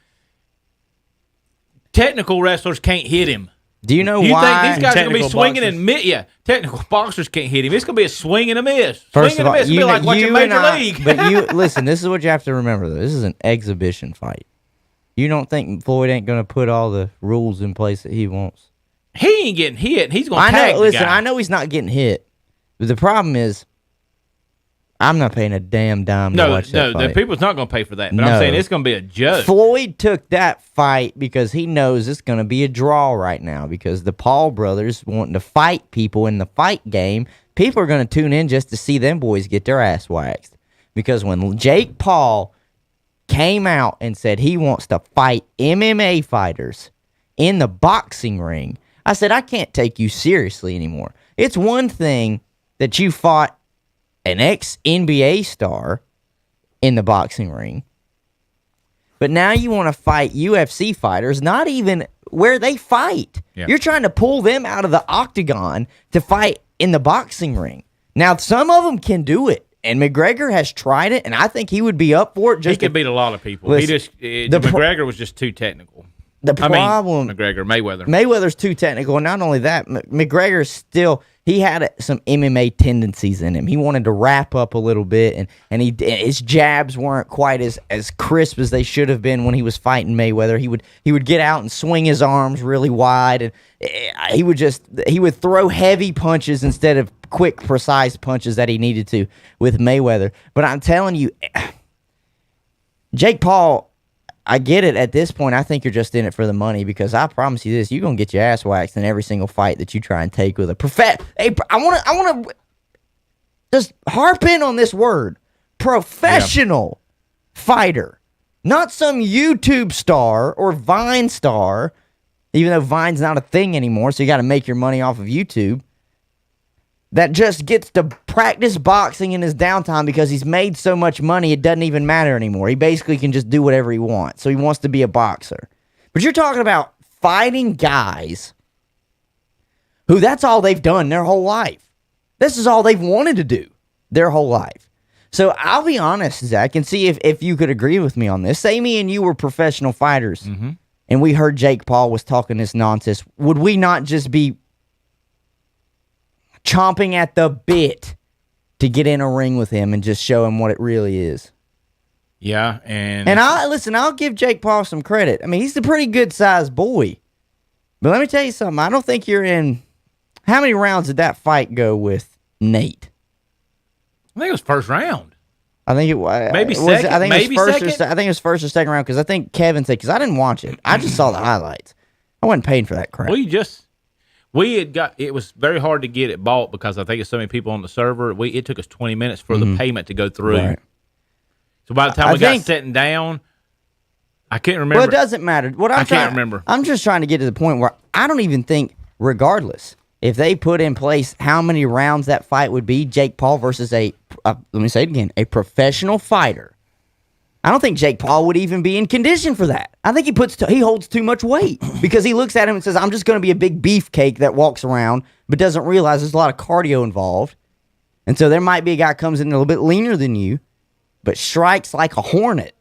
technical wrestlers can't hit him. Do you know you why? think these guys are gonna be swinging and miss? Yeah, technical boxers can't hit him. It's gonna be a swing and a miss. First Swing of and a all, miss. It'll be like watching Major League. But you listen. This is what you have to remember, though. This is an exhibition fight. You don't think Floyd ain't gonna put all the rules in place that he wants? He ain't getting hit. He's gonna tag the listen, guy. I know he's not getting hit, but the problem is, I'm not paying a damn dime to watch that fight. The people's not going to pay for that. But I'm saying it's going to be a joke. Floyd took that fight because he knows it's going to be a draw right now because the Paul brothers wanting to fight people in the fight game. People are going to tune in just to see them boys get their ass waxed. Because when Jake Paul came out and said he wants to fight MMA fighters in the boxing ring, I said, I can't take you seriously anymore. It's one thing that you fought an ex-NBA star in the boxing ring. But now you want to fight UFC fighters, not even where they fight. Yeah. You're trying to pull them out of the octagon to fight in the boxing ring. Now, some of them can do it, and McGregor has tried it, and I think he would be up for it. He could beat a lot of people. McGregor was just too technical. Mayweather's too technical, and not only that, McGregor's still, he had some MMA tendencies in him. He wanted to wrap up a little bit, and his jabs weren't quite as crisp as they should have been when he was fighting Mayweather. He would get out and swing his arms really wide, and he would throw heavy punches instead of quick, precise punches that he needed to with Mayweather. But I'm telling you, Jake Paul, I get it at this point. I think you're just in it for the money because I promise you this, you're going to get your ass waxed in every single fight that you try and take with a I want to just harp in on this word. Professional fighter. Not some YouTube star or Vine star, even though Vine's not a thing anymore, so you got to make your money off of YouTube. That just gets to practice boxing in his downtime because he's made so much money it doesn't even matter anymore. He basically can just do whatever he wants. So he wants to be a boxer. But you're talking about fighting guys who that's all they've done their whole life. This is all they've wanted to do their whole life. So I'll be honest, Zach, and see if you could agree with me on this. Say me and you were professional fighters, and we heard Jake Paul was talking this nonsense. Would we not just be chomping at the bit to get in a ring with him and just show him what it really is? Yeah, and I'll give Jake Paul some credit. I mean, he's a pretty good-sized boy. But let me tell you something. I don't think you're in... How many rounds did that fight go with Nate? I think it was first round. I think it was... Maybe second. I think it was first or second round because I think Kevin said... Because I didn't watch it. I just saw the highlights. I wasn't paying for that crap. It was very hard to get it bought because I think it's so many people on the server. It took us 20 minutes for the payment to go through. Right. So by the time we got sitting down, I can't remember. Well, it doesn't matter. I can't remember. I'm just trying to get to the point where I don't even think, regardless, if they put in place how many rounds that fight would be, Jake Paul versus let me say it again, a professional fighter, I don't think Jake Paul would even be in condition for that. I think he holds too much weight because he looks at him and says, I'm just going to be a big beefcake that walks around but doesn't realize there's a lot of cardio involved. And so there might be a guy comes in a little bit leaner than you but strikes like a hornet.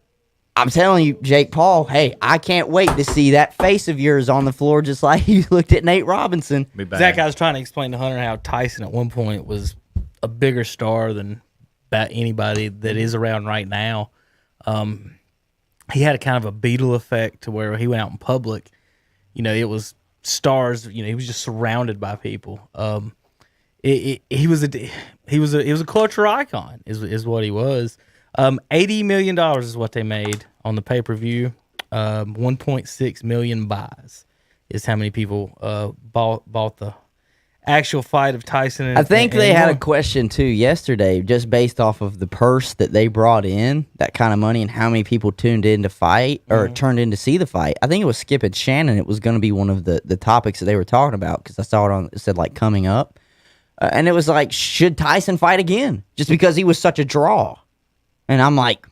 I'm telling you, Jake Paul, hey, I can't wait to see that face of yours on the floor just like you looked at Nate Robinson. Zach, I was trying to explain to Hunter how Tyson at one point was a bigger star than about anybody that is around right now. he had a kind of a Beatle effect to where he went out in public. It was stars. He was just surrounded by people. He was a culture icon. Is what he was. $80 million is what they made on the pay-per-view. 1.6 million buys is how many people bought the actual fight of Tyson. I think they had a question too yesterday, just based off of the purse that they brought in, that kind of money, and how many people tuned in to fight or turned in to see the fight. I think it was Skip and Shannon. It was going to be one of the topics that they were talking about, because I saw it said like coming up, and it was like, should Tyson fight again just because he was such a draw? And I'm like,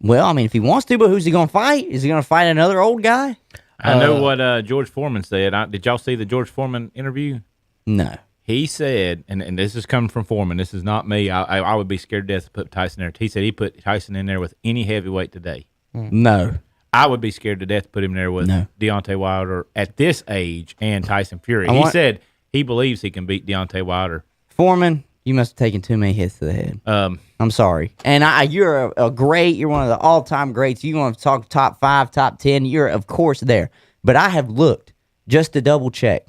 well, I mean, if he wants to, but who's he going to fight? Is he going to fight another old guy? I know what George Foreman said. Did y'all see the George Foreman interview? No. He said, and this is coming from Foreman, this is not me. I would be scared to death to put Tyson there. He said he put Tyson in there with any heavyweight today. No. I would be scared to death to put him there with Deontay Wilder at this age and Tyson Fury. He said he believes he can beat Deontay Wilder. Foreman, you must have taken too many hits to the head. I'm sorry. And you're a great, you're one of the all-time greats. You want to talk top 5, top 10, you're, of course, there. But I have looked just to double check.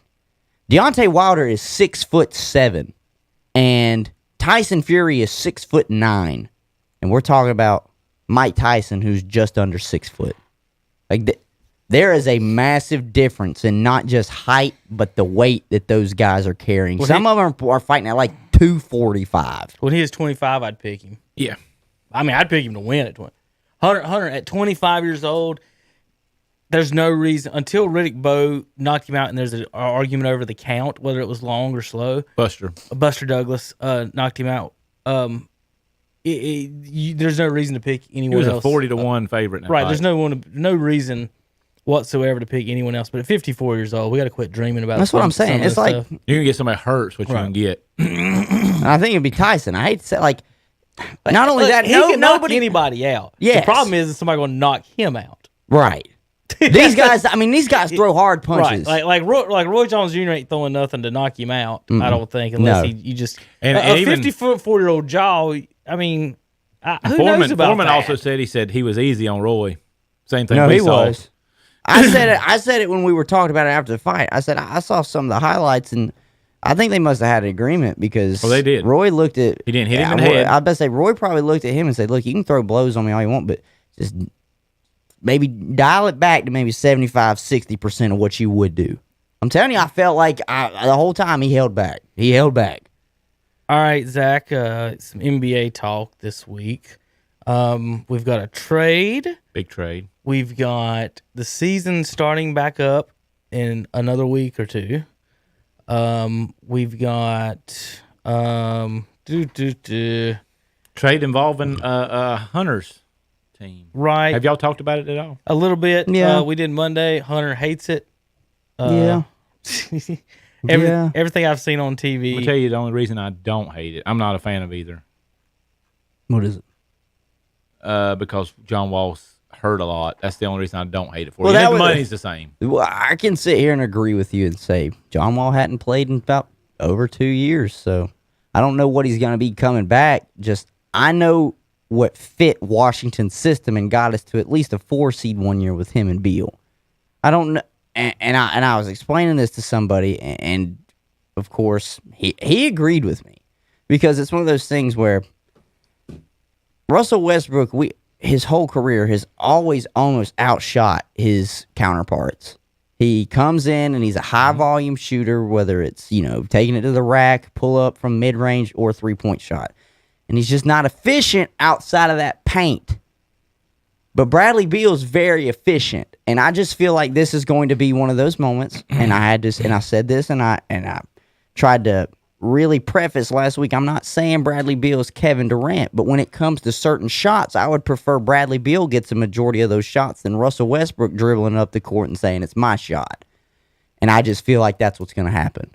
Deontay Wilder is 6'7", and Tyson Fury is 6'9", and we're talking about Mike Tyson, who's just under 6 foot. Like there is a massive difference in not just height, but the weight that those guys are carrying. Well, some of them are fighting at like 245. When he was 25, I'd pick him. Yeah, I mean, I'd pick him to win at 20. Hunter at 25 years old. There's no reason until Riddick Bowe knocked him out, and there's an argument over the count, whether it was long or slow. Buster Douglas knocked him out. There's no reason to pick anyone else. He was a 40-1 favorite. Right. There's no reason whatsoever to pick anyone else. But at 54 years old, we got to quit dreaming about. That's what I'm saying. It's like stuff. You can get somebody hurts, what you can get. I think it'd be Tyson. I hate to say not only that, he can knock anybody out. Yes. The problem is somebody going to knock him out. Right. These guys throw hard punches. Right. Like Roy Jones Jr. ain't throwing nothing to knock him out, I don't think, unless you just... And a 54-year-old jaw, I mean, who knows about Foreman that? also said he was easy on Roy. Same thing. No, he was. I said it when we were talking about it after the fight. I said, I saw some of the highlights, and I think they must have had an agreement, because they did. Roy looked at... He didn't hit him in the head. I bet say Roy probably looked at him and said, look, you can throw blows on me all you want, but just... maybe dial it back to maybe 75, 60% of what you would do. I'm telling you, I felt like the whole time he held back. All right, Zach, some NBA talk this week. We've got a trade. Big trade. We've got the season starting back up in another week or two. We've got trade involving Hunter's team. Right. Have y'all talked about it at all? A little bit. Yeah. We did Monday. Hunter hates it. Yeah. Everything I've seen on TV. I'll tell you the only reason I don't hate it. I'm not a fan of either. What is it? Because John Wall's hurt a lot. That's the only reason I don't hate it for well, you. The money's the same. Well, I can sit here and agree with you and say John Wall hadn't played in about over 2 years, so I don't know what he's going to be coming back. Just I know what fit Washington's system and got us to at least a 4 seed 1 year with him and Beal. I don't know, and I was explaining this to somebody, and of course he agreed with me, because it's one of those things where Russell Westbrook, his whole career has always almost outshot his counterparts. He comes in and he's a high volume shooter, whether it's taking it to the rack, pull up from mid range, or 3-point shot. And he's just not efficient outside of that paint. But Bradley Beal's very efficient, and I just feel like this is going to be one of those moments. And I said this, and I tried to really preface last week. I'm not saying Bradley Beal is Kevin Durant, but when it comes to certain shots, I would prefer Bradley Beal gets a majority of those shots than Russell Westbrook dribbling up the court and saying it's my shot. And I just feel like that's what's going to happen.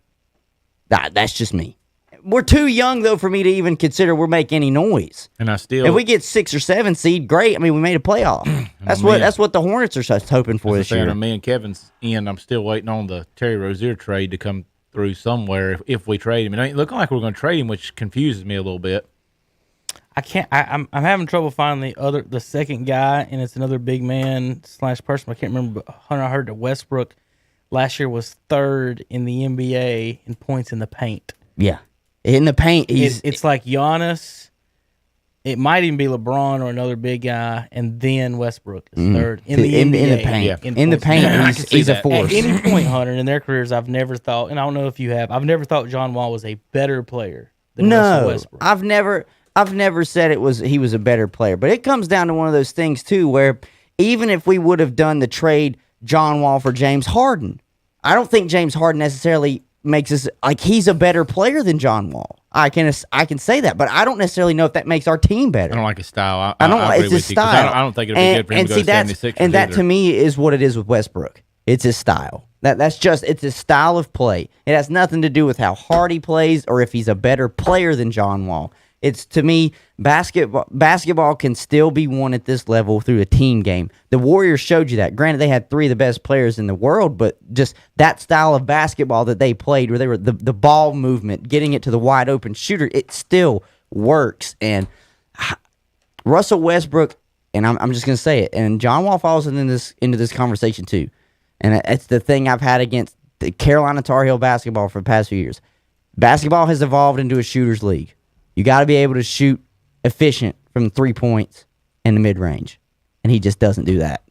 That's just me. We're too young, though, for me to even consider we're making any noise. And if we get 6 or 7 seed, great. I mean, we made a playoff. That's what the Hornets are just hoping for this year. Me and Kevin's end, I'm still waiting on the Terry Rozier trade to come through somewhere if we trade him. It ain't looking like we're going to trade him, which confuses me a little bit. I can't. I'm having trouble finding the second guy, and it's another big man / person. I can't remember. But Hunter, I heard that Westbrook last year was third in the NBA in points in the paint. Yeah, in the paint, it's like Giannis. It might even be LeBron or another big guy, and then Westbrook is third in the NBA. In the paint. Yeah. In the paint, he's a force. At any point, Hunter, in their careers, I've never thought, and I don't know if you have, I've never thought John Wall was a better player than Russell Westbrook. I've never said he was a better player, but it comes down to one of those things too, where even if we would have done the trade John Wall for James Harden, I don't think James Harden necessarily makes us like he's a better player than John Wall. I can say that, but I don't necessarily know if that makes our team better. I don't like his style. I don't like his style. I don't think it'd be good for him to go to 76ers and that to me is what it is with Westbrook. It's his style. It's his style of play. It has nothing to do with how hard he plays or if he's a better player than John Wall. It's, to me, basketball can still be won at this level through a team game. The Warriors showed you that. Granted, they had 3 of the best players in the world, but just that style of basketball that they played, where they were the ball movement, getting it to the wide open shooter, it still works. And Russell Westbrook, and I'm just going to say it, and John Wall falls into this conversation too. And it's the thing I've had against the Carolina Tar Heel basketball for the past few years. Basketball has evolved into a shooter's league. You got to be able to shoot efficient from 3 points in the mid-range, and he just doesn't do that,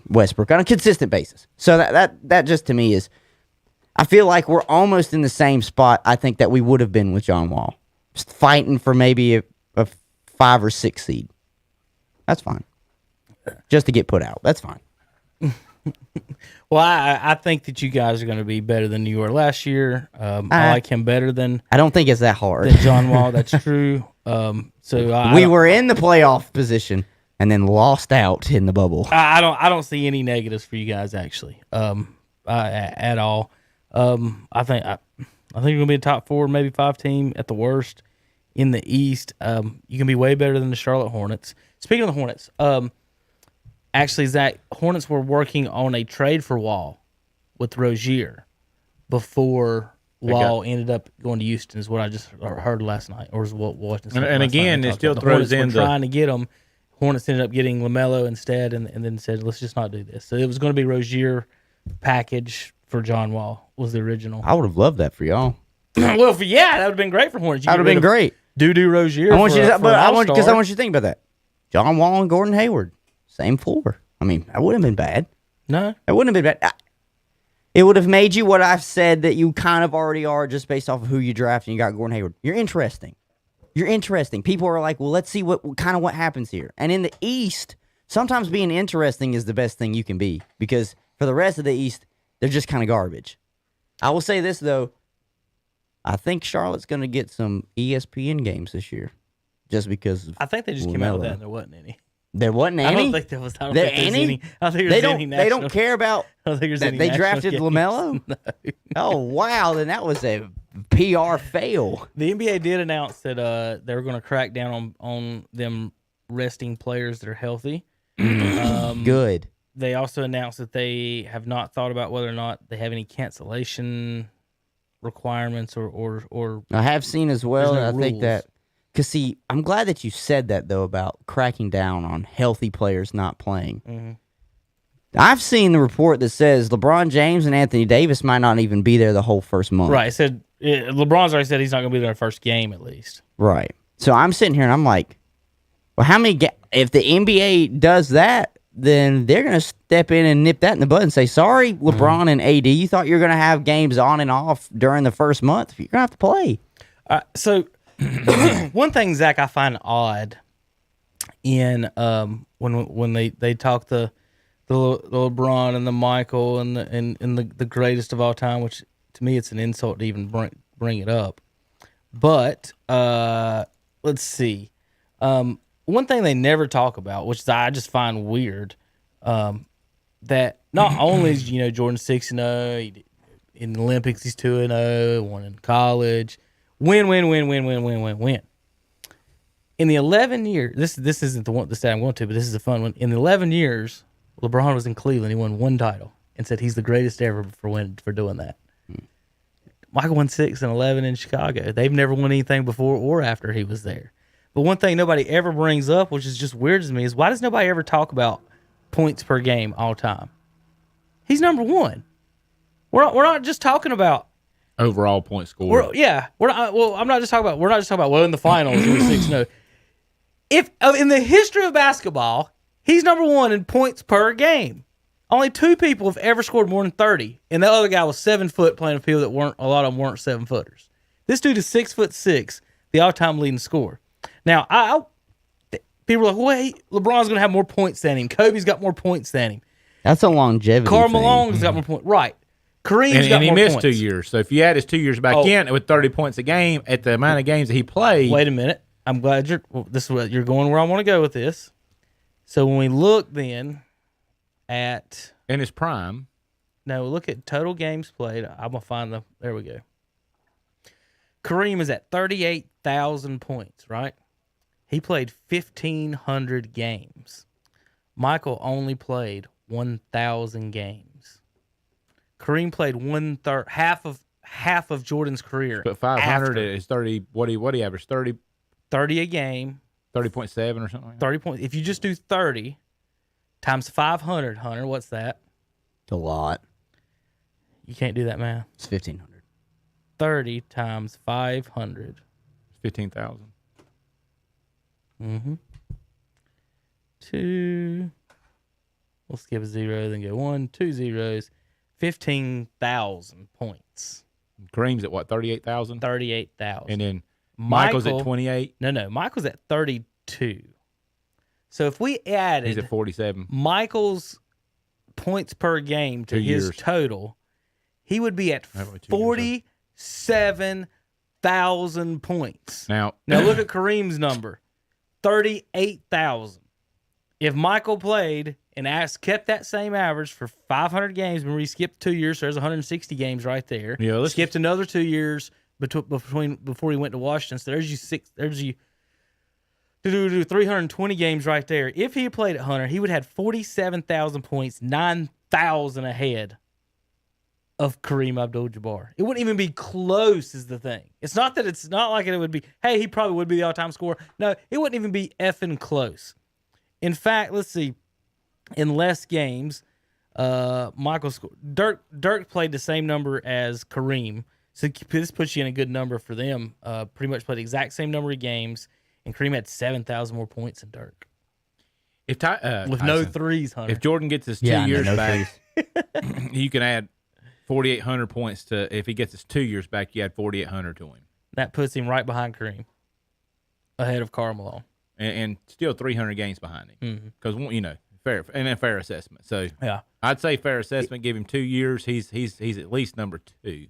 Westbrook, on a consistent basis. So that just to me is, I feel like we're almost in the same spot I think that we would have been with John Wall, just fighting for maybe a 5 or 6 seed. That's fine. Just to get put out. That's fine. Well, I think that you guys are going to be better than you were last year. I like him better than. I don't think it's that hard. Than John Wall. That's true. We were in the playoff position and then lost out in the bubble. I don't see any negatives for you guys actually. At all. I think you're going to be a top 4, maybe 5 team at the worst in the East. You can be way better than the Charlotte Hornets. Speaking of the Hornets, actually, Zach, Hornets were working on a trade for Wall with Rozier before Wall ended up going to Houston, is what I just heard last night, or is what Washington. And again, it still throws in the trying to get him. Hornets ended up getting LaMelo instead, and then said, let's just not do this. So it was going to be Rozier package for John Wall was the original. I would have loved that for y'all. Well, that would have been great for Hornets. That would have been great. Doo Rozier. I want you to think about that. John Wall and Gordon Hayward. Same floor. I mean, that wouldn't have been bad. No. It wouldn't have been bad. It would have made you what I've said that you kind of already are just based off of who you draft and you got Gordon Hayward. You're interesting. People are like, well, let's see what happens here. And in the East, sometimes being interesting is the best thing you can be because for the rest of the East, they're just kind of garbage. I will say this, though. I think Charlotte's going to get some ESPN games this year just because I think they just came out with that and there wasn't any. There wasn't any. I don't think there was. I don't think there's any. I don't think there's any national. They don't care about. I don't think there's any. They drafted games. LaMelo. No. Oh wow! Then that was a PR fail. The NBA did announce that they were going to crack down on them resting players that are healthy. Good. They also announced that they have not thought about whether or not they have any cancellation requirements or. I have seen as well. No I think that. Because, see, I'm glad that you said that, though, about cracking down on healthy players not playing. Mm-hmm. I've seen the report that says LeBron James and Anthony Davis might not even be there the whole first month. Right. It said LeBron's already said he's not going to be there the first game, at least. Right. So I'm sitting here, and I'm like, well, how many if the NBA does that, then they're going to step in and nip that in the bud and say, sorry, LeBron and AD, you thought you were going to have games on and off during the first month. You're going to have to play. So... One thing, Zach, I find odd in when they talk the LeBron and the Michael and the greatest of all time, which to me it's an insult to even bring it up. But let's see, one thing they never talk about, which I just find weird, that not only is Jordan 6-0 in the Olympics, he's 2-0, one in college. Win. In the 11 years, this isn't the stat I'm going to, but this is a fun one. In the 11 years, LeBron was in Cleveland. He won 1 title and said he's the greatest ever for doing that. Michael won 6 and 11 in Chicago. They've never won anything before or after he was there. But one thing nobody ever brings up, which is just weird to me, is why does nobody ever talk about points per game all time? He's number one. We're not just talking about overall point score. We're not. Well, I'm not just talking about. We're not just talking about. Well, in the finals, we're 6-0. If in the history of basketball, he's number one in points per game. Only 2 people have ever scored more than 30, and the other guy was 7 foot playing with people that weren't. A lot of them weren't 7 footers. This dude is 6'6", the all-time leading scorer. Now, people are like, wait, LeBron's going to have more points than him. Kobe's got more points than him. That's a longevity Karl thing. Malone's got more points. Right. Kareem's got more points. And he missed 2 years. So if you add his 2 years back in with 30 points a game at the amount of games that he played. Wait a minute. I'm glad this is what you're going where I want to go with this. So when we look then at. In his prime. No, look at total games played. I'm going to find there we go. Kareem is at 38,000 points, right? He played 1,500 games. Michael only played 1,000 games. Kareem played half of Jordan's career. But 500 is 30. What do you average? 30 a game. 30.7 or something like that? 30 points. If you just do 30 times 500, Hunter, what's that? It's a lot. You can't do that math. It's 1,500. 30 times 500. 15,000. Mm-hmm. 2. We'll skip a 0, then go 1, 2 zeros. 15,000 points. Kareem's at what, 38,000? 38,000. And then Michael's at 28? No. Michael's at 32. So if we added... He's at 47. Michael's points per game to his total, he would be at 47,000 points. Now look at Kareem's number. 38,000. If Michael played and kept that same average for 500 games, remember he skipped 2 years, so there's 160 games right there. Yeah, skipped another 2 years before he went to Washington. So there's you 320 games right there. If he played at Hunter, he would have 47,000 points, 9,000 ahead of Kareem Abdul-Jabbar. It wouldn't even be close is the thing. It's not like it would be, hey, he probably would be the all-time scorer. No, it wouldn't even be effing close. In fact, let's see. In less games, Dirk played the same number as Kareem. So this puts you in a good number for them. Pretty much played the exact same number of games, and Kareem had 7,000 more points than Dirk. With no threes, Hunter. If Jordan gets his 2 years back, you can add 4,800 points to. If he gets his 2 years back, you add 4,800 to him. That puts him right behind Kareem, ahead of Karl Malone, and still 300 games behind him. Because fair assessment. So yeah, I'd say fair assessment. Give him 2 years. He's at least number 2.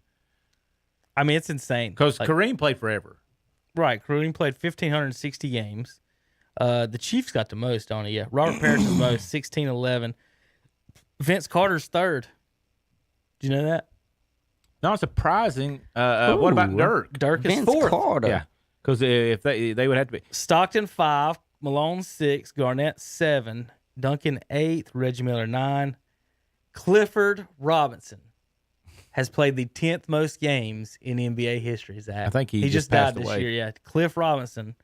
I mean, it's insane because Kareem played forever. Right, Kareem played 1,560 games. The Chiefs got the most on it. Yeah, Robert Parrish's most, 1,611. Vince Carter's third. Did you know that? Not surprising. What about Dirk? Dirk is Vince fourth. Carter. Yeah, because if they would have to be Stockton 5, Malone 6, Garnett 7, Duncan 8, Reggie Miller 9. Clifford Robinson has played the 10th most games in NBA history. Zach. I think he just died this year. Yeah, Cliff Robinson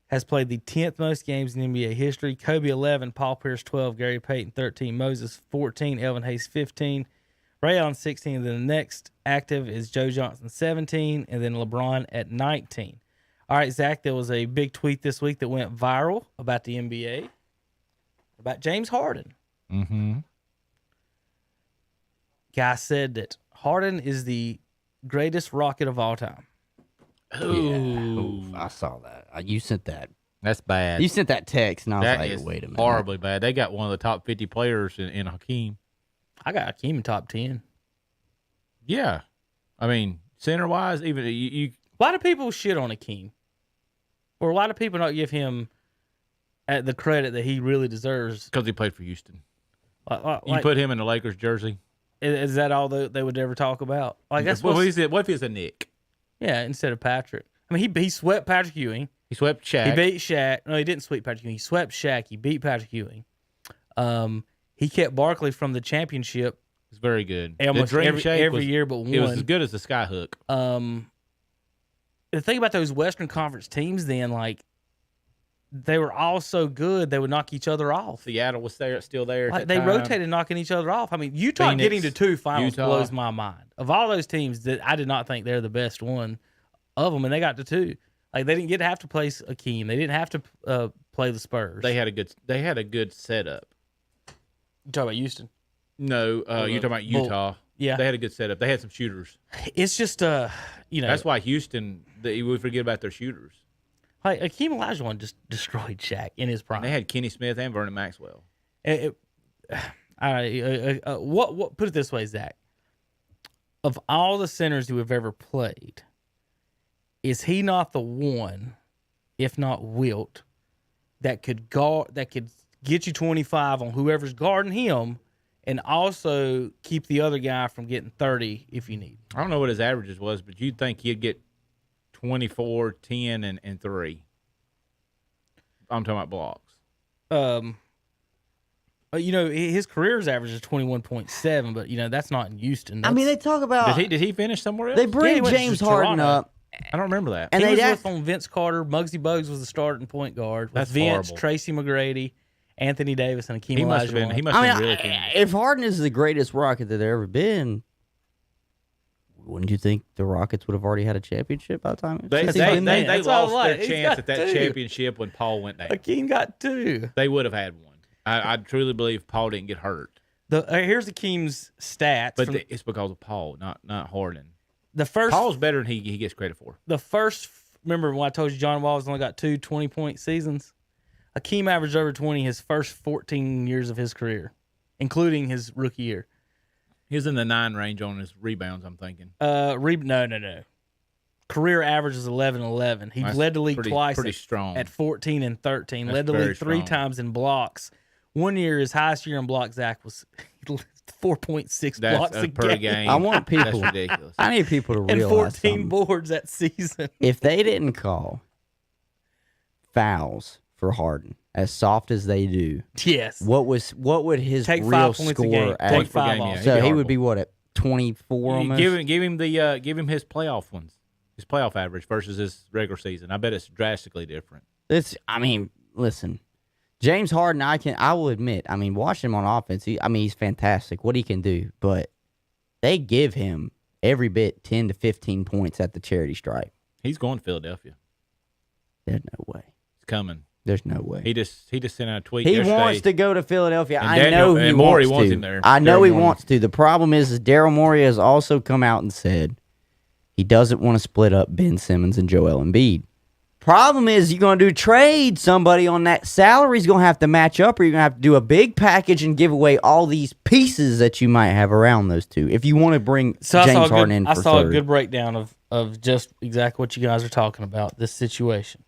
has played the 10th most games in NBA history. Kobe 11, Paul Pierce 12, Gary Payton 13, Moses 14, Elvin Hayes 15, Ray Allen 16. And then the next active is Joe Johnson 17, and then LeBron at 19. All right, Zach, there was a big tweet this week that went viral about the NBA, about James Harden. Mm-hmm. Guy said that Harden is the greatest Rocket of all time. Ooh, I saw that. You sent that. That's bad. You sent that text, and I was that like, is wait a minute. Horribly bad. They got one of the top 50 players in Hakeem. I got Hakeem in top 10. Yeah. I mean, center-wise, even you. Why do people shit on Hakeem? Or why do people not give him the credit that he really deserves? Because he played for Houston. Like, you put him in the Lakers jersey. Is that all they would ever talk about? Like that's what if he's a Nick? Yeah, instead of Patrick. I mean, he swept Patrick Ewing. He swept Shaq. He beat Shaq. No, he didn't sweep Patrick Ewing. He swept Shaq. He beat Patrick Ewing. He kept Barkley from the championship. It's very good. Almost every year but one. It was as good as the Skyhook. The thing about those Western Conference teams then, like, they were all so good they would knock each other off. Seattle was still there. Like they rotated knocking each other off. I mean, Utah Phoenix, getting to 2 finals Utah. blows my mind. Of all those teams, that I did not think they're the best one of them, and they got to 2. Like they didn't get to have to play Akeem. They didn't have to play the Spurs. They had a good setup. You talking about Houston? No, you're talking about Utah. Yeah, they had a good setup. They had some shooters. It's just that's why Houston. We forget about their shooters. Like Akeem Olajuwon just destroyed Shaq in his prime. And they had Kenny Smith and Vernon Maxwell. What? Put it this way, Zach. Of all the centers who have ever played, is he not the one, if not Wilt, that could get you 25 on whoever's guarding him, and also keep the other guy from getting 30 if you need? I don't know what his averages was, but you'd think he'd get 24, 10, and 3. I'm talking about blocks. His career's average is 21.7, but that's not in Houston. I mean, they talk about did he finish somewhere else? They bring he James Harden up. I don't remember that. And he was on Vince Carter. Muggsy Bogues was the starting point guard. With That's Vince, horrible. Tracy McGrady, Anthony Davis, and Akeem He must have Olajuwon. been really keen. If Harden is the greatest Rocket that there ever been, wouldn't you think the Rockets would have already had a championship by the time? They That's all lost right. their He's chance got at that 2. championship when Paul went down. Akeem got 2. They would have had one. I truly believe Paul didn't get hurt. Here's Akeem's stats. But it's because of Paul, not Harden. The first Paul's better than he gets credit for. Remember when I told you John Wall has only got 2 20-point seasons? Akeem averaged over 20 his first 14 years of his career, including his rookie year. He was in the 9 range on his rebounds, I'm thinking. No. Career average is 11-11. He led the league twice at 14 and 13. That's led the league 3 strong. times in blocks. One year, his highest year in blocks, Zach, was 4.6 blocks a per game. game. I want people. That's ridiculous. I need people to And realize 14 something. boards that season. If they didn't call fouls for Harden as soft as they do, Yes. what would his Take real 5 points a game. score? Take Points per 5 game, off. yeah. So He'd be he would horrible. be what at 24 almost. Give him his playoff ones, his playoff average versus his regular season. I bet it's drastically different. Listen, James Harden, I will admit, watching him on offense, he's fantastic, what he can do, but they give him every bit 10 to 15 points at the charity stripe. He's going to Philadelphia. There's no way. He's coming. There's no way. He just sent out a tweet He yesterday. wants to go to Philadelphia. And I know he wants to. him there. I know Daryl he Morey. wants to. The problem is Daryl Morey has also come out and said he doesn't want to split up Ben Simmons and Joel Embiid. Problem is, you're going to do trade somebody on that salary's going to have to match up, or you're going to have to do a big package and give away all these pieces that you might have around those two if you want to bring James Harden in for I saw third. a good breakdown of just exactly what you guys are talking about, this situation.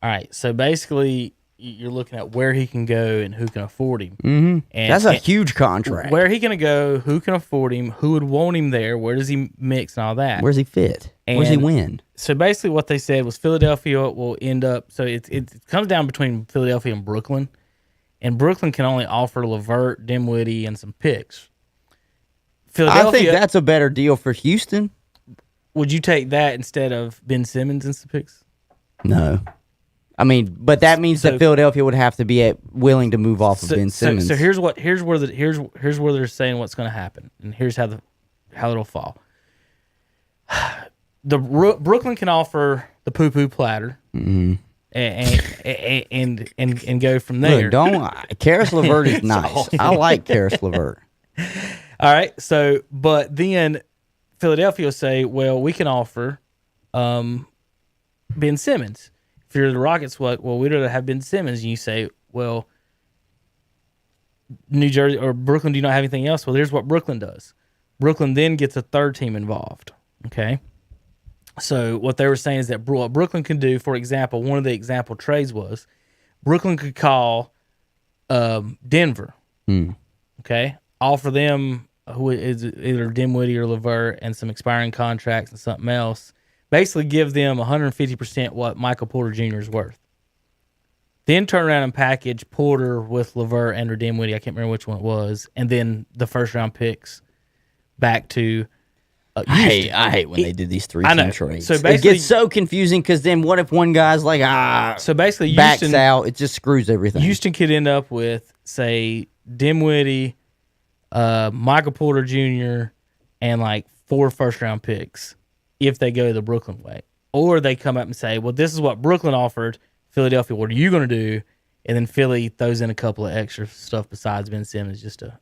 All right, so basically you're looking at where he can go and who can afford him. Mm-hmm. That's a huge contract. Where he going to go, who can afford him, who would want him there, where does he mix and all that. Where's he fit? Where's he And win? So basically what they said was Philadelphia will end up, so it comes down between Philadelphia and Brooklyn, and Brooklyn can only offer LeVert, Dinwiddie, and some picks. Philadelphia, I think that's a better deal for Houston. Would you take that instead of Ben Simmons and some picks? No. But that means that Philadelphia would have to be willing to move off of Ben Simmons. So here's where they're saying what's going to happen, and here's how it'll fall. Brooklyn can offer the poo-poo platter, and go from there. Look, Karis LeVert is nice. I like Karis LeVert. All right, but then Philadelphia will say, well, we can offer Ben Simmons. If you're the Rockets, well, we'd rather have Ben Simmons. And you say, well, New Jersey or Brooklyn, do you not have anything else? Well, here's what Brooklyn does. Brooklyn then gets a third team involved, okay? So what they were saying is that what Brooklyn can do, for example, one of the example trades was Brooklyn could call Denver, okay, offer them who is either Dinwiddie or LeVert and some expiring contracts and something else, basically give them 150% what Michael Porter Jr. is worth. Then turn around and package Porter with LeVert and or Dinwiddie, I can't remember which one it was, and then the first round picks back to I hate when they do these 3-team trades. So it gets so confusing because then what if one guy's like, so basically backs out? It just screws everything. Houston could end up with, say, Dinwiddie, Michael Porter Jr., and like 4 first-round picks if they go the Brooklyn way. Or they come up and say, well, this is what Brooklyn offered Philadelphia. What are you going to do? And then Philly throws in a couple of extra stuff besides Ben Simmons just to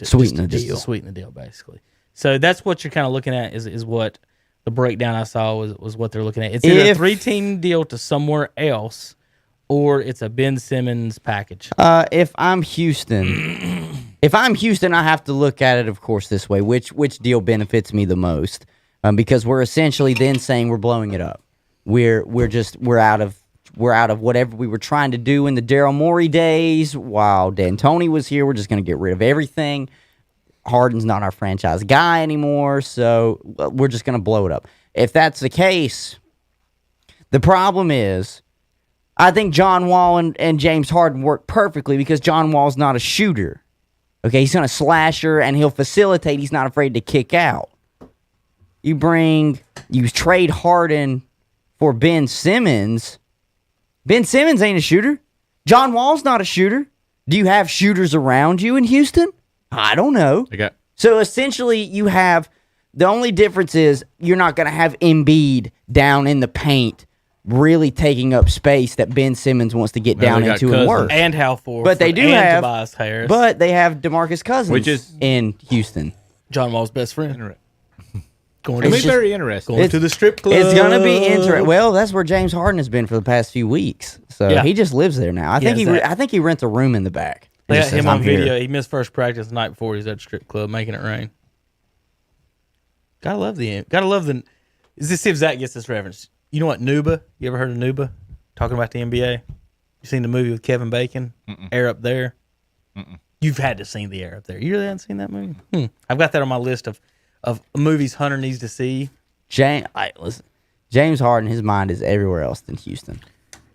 sweeten the deal. Just to sweeten the deal, basically. So that's what you're kind of looking at is what the breakdown I saw was what they're looking at. It's either a 3-team deal to somewhere else or it's a Ben Simmons package. If I'm Houston, I have to look at it, of course, this way. Which deal benefits me the most? Because we're essentially then saying we're blowing it up. We're out of whatever we were trying to do in the Daryl Morey days while D'Antoni was here. We're just going to get rid of everything. Harden's not our franchise guy anymore, so we're just going to blow it up. If that's the case, the problem is I think John Wall and James Harden work perfectly because John Wall's not a shooter. Okay, he's not a slasher, and he'll facilitate. He's not afraid to kick out. You trade Harden for Ben Simmons. Ben Simmons ain't a shooter. John Wall's not a shooter. Do you have shooters around you in Houston? I don't know. So essentially, you have the only difference is you're not going to have Embiid down in the paint, really taking up space that Ben Simmons wants to get down into and work. And Hal Ford. But they do have Tobias Harris. But they have DeMarcus Cousins, which is in Houston. John Wall's best friend. It's very interesting. Going to the strip club. It's going to be interesting. Well, that's where James Harden has been for the past few weeks. So he just lives there now. I think he rents a room in the back. They got him on video. He missed first practice the night before. He's at the strip club making it rain. Gotta love the. Is this if Zach gets this reference? You know what Nuba? You ever heard of Nuba? Talking about the NBA. You seen the movie with Kevin Bacon? Air Up There. You've had to seen the Air Up There. You really haven't seen that movie? I've got that on my list of movies Hunter needs to see. Listen, James Harden, his mind is everywhere else than Houston.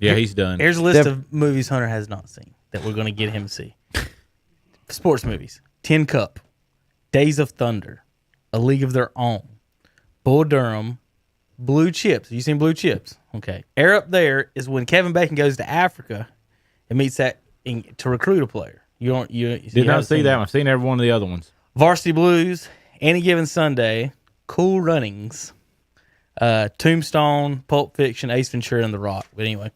Yeah, he's done. Here's a list of movies Hunter has not seen that we're going to get him to see. Sports movies. Tin Cup. Days of Thunder. A League of Their Own. Bull Durham. Blue Chips. Have you seen Blue Chips? Okay. Air Up There is when Kevin Bacon goes to Africa and meets to recruit a player. You did not see that one. I've seen every one of the other ones. Varsity Blues. Any Given Sunday. Cool Runnings. Tombstone. Pulp Fiction. Ace Ventura and The Rock. But anyway.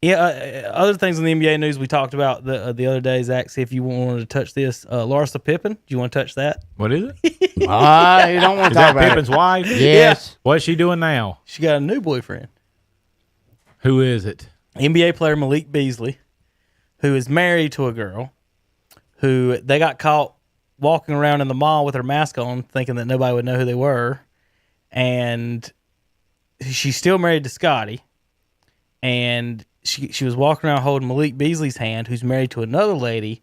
Other things in the NBA news we talked about the other day, Zach, see if you wanted to touch this. Larsa Pippen, do you want to touch that? What is it? You don't want to talk about Pippen's wife? Yes. Yeah. What's she doing now? She got a new boyfriend. Who is it? NBA player Malik Beasley, who is married to a girl who they got caught walking around in the mall with her mask on, thinking that nobody would know who they were. And she's still married to Scotty. And she was walking around holding Malik Beasley's hand, who's married to another lady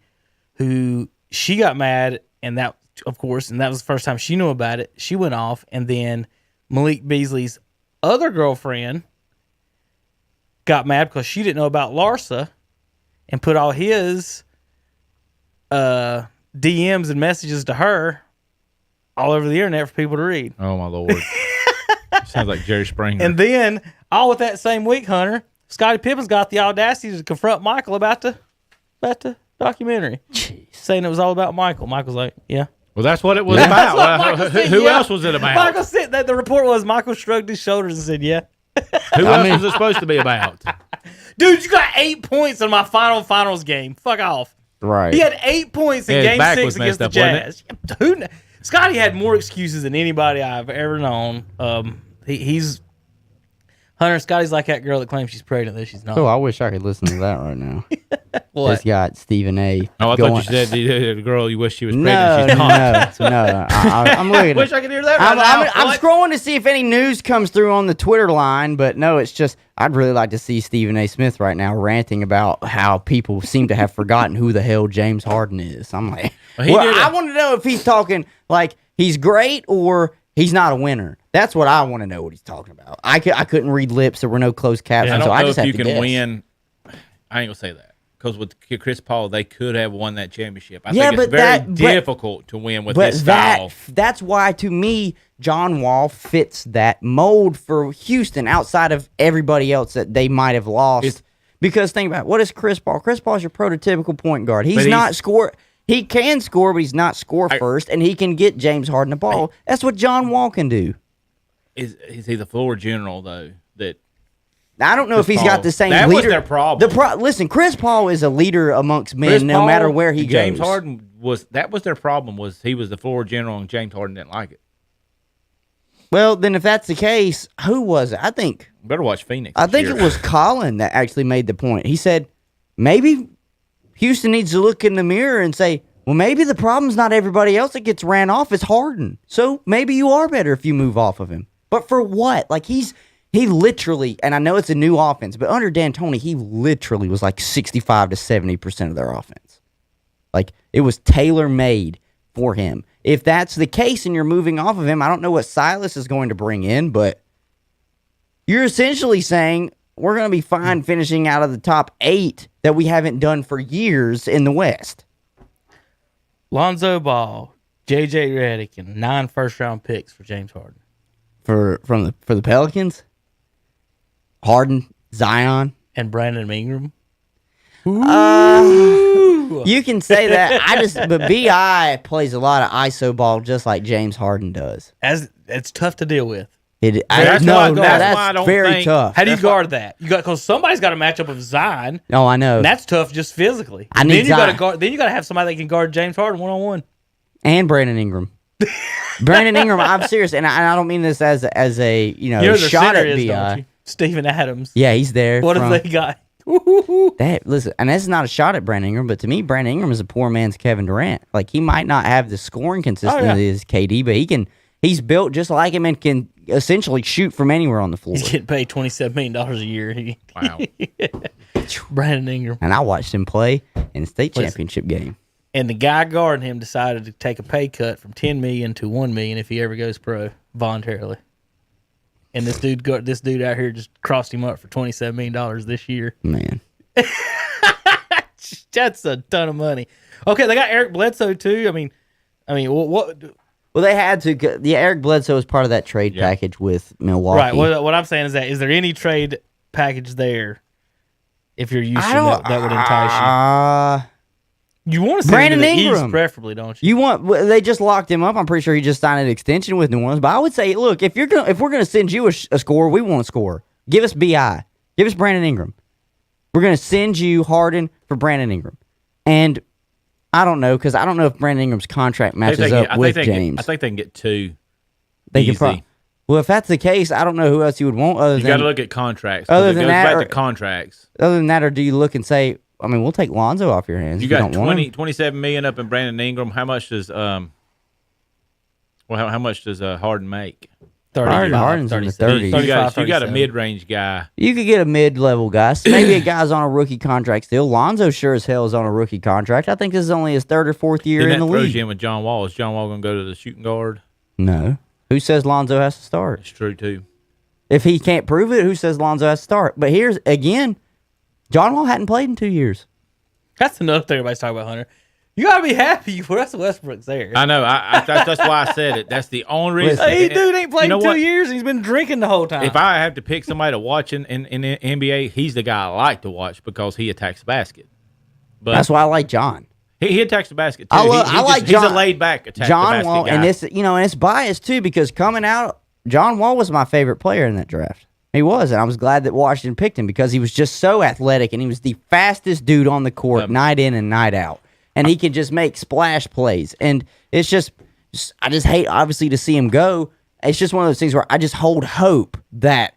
who she got mad, and that was the first time she knew about it. She went off, and then Malik Beasley's other girlfriend got mad because she didn't know about Larsa and put all his DMs and messages to her all over the internet for people to read. Oh, my Lord. Sounds like Jerry Springer. And then, all with that same week, Hunter, Scottie Pippen's got the audacity to confront Michael about the documentary. Jeez. Saying it was all about Michael. Michael's like, yeah. Well, that's what it was about. Who else was it about? Michael said that the report was Michael shrugged his shoulders and said, yeah. Who else was it supposed to be about? Dude, you got 8 points in my finals game. Fuck off. Right. He had 8 points in Game 6 against the Jazz. Scotty had more excuses than anybody I've ever known. He's... Hunter, Scotty's like that girl that claims she's pregnant, though she's not. Oh, I wish I could listen to that right now. What? It's got Stephen A. Oh, I thought you said the girl you wish she was pregnant. She's not. No. I'm looking. Wish I could hear that right now. I'm scrolling to see if any news comes through on the Twitter line, but no, it's just I'd really like to see Stephen A. Smith right now ranting about how people seem to have forgotten who the hell James Harden is. I'm like, I want to know if he's talking like he's great or he's not a winner. That's what I want to know what he's talking about. I couldn't read lips. There were no closed captions, so I just have to guess. You can win. I ain't going to say that. because with Chris Paul, they could have won that championship. I Yeah, think it's but very that- difficult to win with his style. That's why, to me, John Wall fits that mold for Houston outside of everybody else that they might have lost. Because think about it, what is Chris Paul? Chris Paul is your prototypical point guard. He's not score. He can score, but he's not score first, and he can get James Harden the ball. That's what John Wall can do. Is he the floor general though? That I don't know if he's got the same that leader. was their problem. Listen, Chris Paul is a leader amongst men Chris no Paul, matter where he James goes. Harden was their problem. Was he was the floor general and James Harden didn't like it. Well, then if that's the case, who was it? I think Better watch Phoenix. it was Colin that actually made the point. He said maybe Houston needs to look in the mirror and say, well, maybe the problem's not everybody else that gets ran off, it's Harden. So maybe you are better if you move off of him. But for what? Like he literally, and I know it's a new offense, but under D'Antoni, he literally was like 65 to 70% of their offense. Like it was tailor-made for him. If that's the case and you're moving off of him, I don't know what Silas is going to bring in, but you're essentially saying we're going to be fine finishing out of the top 8 that we haven't done for years in the West. Lonzo Ball, J.J. Redick, and 9 first-round picks for James Harden. For the Pelicans? Harden, Zion, And Brandon Ingram. You can say that. But BI plays a lot of ISO ball just like James Harden does. It's tough to deal with. That's why I don't very think- tough. How do you guard that? Because somebody's got to match up with Zion. No, I know. And that's tough just physically. I need then you got to Zion. guard. Then you got to have somebody that can guard James Harden 1-on-1. And Brandon Ingram. Brandon Ingram, I'm serious, and I don't mean this as a You know who their shot center at is, BI. don't you? Steven Adams. Yeah, he's there. What have they got? Listen, and this is not a shot at Brandon Ingram, but to me, Brandon Ingram is a poor man's Kevin Durant. Like he might not have the scoring consistency as KD, but he's built just like him and can essentially shoot from anywhere on the floor. He's getting paid $27 million a year. Wow. Brandon Ingram. And I watched him play in the state championship game. And the guy guarding him decided to take a pay cut from $10 million to $1 million if he ever goes pro voluntarily. And this dude out here just crossed him up for $27 million this year. Man. That's a ton of money. Okay, they got Eric Bledsoe too. I mean, what? Well, they had to. Yeah, Eric Bledsoe was part of that trade package with Milwaukee. Right. What I'm saying is there any trade package there if you're Houston that would entice you? You want to see Brandon the Ingram, East preferably, don't you? They just locked him up. I'm pretty sure he just signed an extension with New Orleans. But I would say, look, if we're gonna send you a score, we want to score. Give us BI. Give us Brandon Ingram. We're gonna send you Harden for Brandon Ingram. And I don't know, because I don't know if Brandon Ingram's contract matches up with James. I think they can get 2. They easy. can well, if that's the case, I don't know who else you would want other You than. got to look at contracts. Other than that, back to contracts. Other than that, or do you look and say, I mean, we'll take Lonzo off your hands. You if got don't want him. 27 million up in Brandon Ingram. How much does how much does Harden make? 30. Harden's in the 30s. You got a mid-range guy. You could get a mid-level guy. So maybe a guy's on a rookie contract still. Lonzo sure as hell is on a rookie contract. I think this is only his 3rd or 4th year in the throws league. you in with John Wall. Is John Wall going to go to the shooting guard? No. Who says Lonzo has to start? It's true, too. If he can't prove it, who says Lonzo has to start? But here's, again, John Wall hadn't played in 2 years. That's another thing everybody's talking about, Hunter. You gotta be happy Russell Westbrook's there. I know. That's why I said it. That's the only reason. Hey, dude ain't played in 2 years and he's been drinking the whole time. If I have to pick somebody to watch in the NBA, he's the guy I like to watch because he attacks the basket. But That's why I like John. he attacks the basket too. I like John. He's a laid back attack John the basket Wall, guy. and it's biased too because coming out, John Wall was my favorite player in that draft. He was, and I was glad that Washington picked him because he was just so athletic and he was the fastest dude on the court night in and night out. And he can just make splash plays. And it's just I just hate, obviously, to see him go. It's just one of those things where I just hold hope that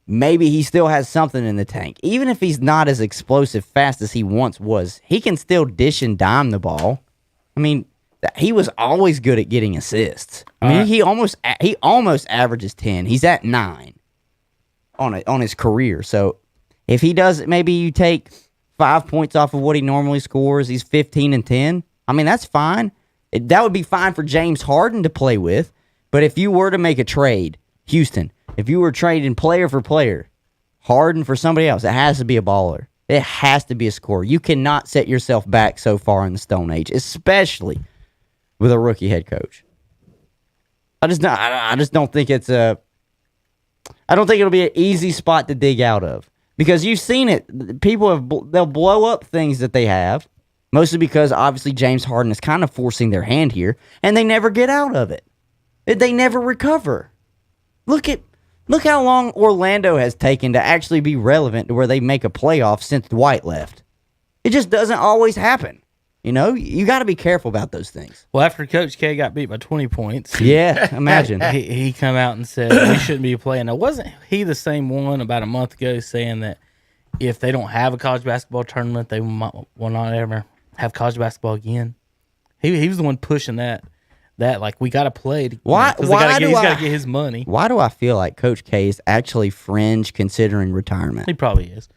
maybe he still has something in the tank. Even if he's not as explosive fast as he once was, he can still dish and dime the ball. I mean, he was always good at getting assists. I mean, he almost averages 10. He's at 9 on his career. So if he does, maybe you take 5 points off of what he normally scores. He's 15 and 10. I mean, that's fine. That would be fine for James Harden to play with. But if you were to make a trade, Houston, if you were trading player for player, Harden for somebody else, it has to be a baller. It has to be a score. You cannot set yourself back so far in the Stone Age, especially with a rookie head coach. I just don't think it's a. I don't think it'll be an easy spot to dig out of, because you've seen it. They'll blow up things that they have, mostly because obviously James Harden is kind of forcing their hand here, and they never get out of it. They never recover. Look how long Orlando has taken to actually be relevant to where they make a playoff since Dwight left. It just doesn't always happen. You know, you got to be careful about those things. Well, after Coach K got beat by 20 points, yeah, imagine he come out and said we shouldn't be playing. Now, wasn't he the same one about a month ago saying that if they don't have a college basketball tournament, they will not ever have college basketball again? He was the one pushing that like we got to play. Why? He's got to get his money. Why do I feel like Coach K is actually fringe considering retirement? He probably is.